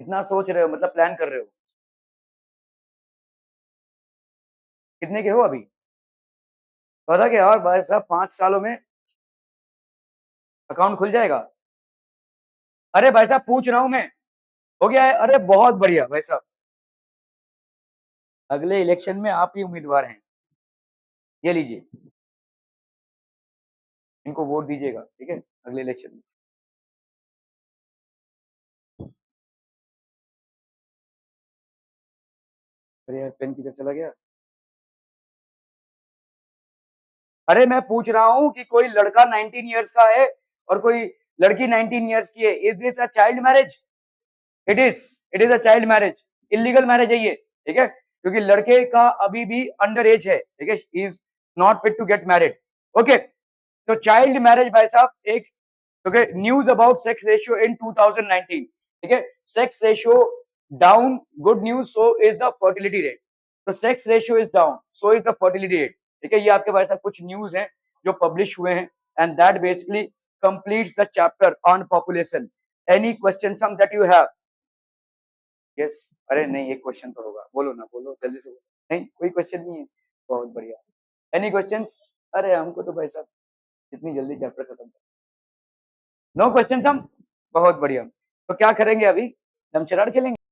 इतना सोच रहे हो मतलब प्लान कर रहे हो. कितने के हो अभी? पता क्या और भाई साहब 5 सालों में अकाउंट खुल जाएगा. अरे भाई साहब पूछ रहा हूं मैं, हो गया है? अरे बहुत बढ़िया भाई साहब, अगले इलेक्शन में आप ही उम्मीदवार हैं. ये लीजिए, इनको वोट दीजिएगा. ठीक है, अगले इलेक्शन में. अरे यार पेन किधर चला गया? अरे मैं पूछ रहा हूं कि कोई लड़का 19 इयर्स का है और कोई लड़की 19 इयर्स की है, is this a child marriage? It is, it is a child marriage, illegal marriage है ये, ठीक है, क्योंकि लड़के का अभी भी अंडर एज है, ठीक है, is not fit to get married. Okay, तो चाइल्ड मैरिज भाई साहब एक, okay, news about sex ratio in 2019, ठीक है, sex ratio down, good news, so is the fertility rate. तो sex ratio is down, so is the fertility rate, ठीक है, ये आपके भाई साहब कुछ न्यूज हैं जो पब्लिश हुए हैं, and that basically completes the chapter on population. Any question some that you have? Yes, अरे नहीं, एक क्वेश्चन तो होगा, बोलो ना, बोलो जल्दी से बोलो। नहीं, कोई क्वेश्चन नहीं है? बहुत बढ़िया। Any questions? अरे हमको तो भाई साहब जितनी जल्दी चैप्टर खत्म, नो क्वेश्चन हम, बहुत बढ़िया। तो क्या करेंगे अभी, हम शरार खेलेंगे?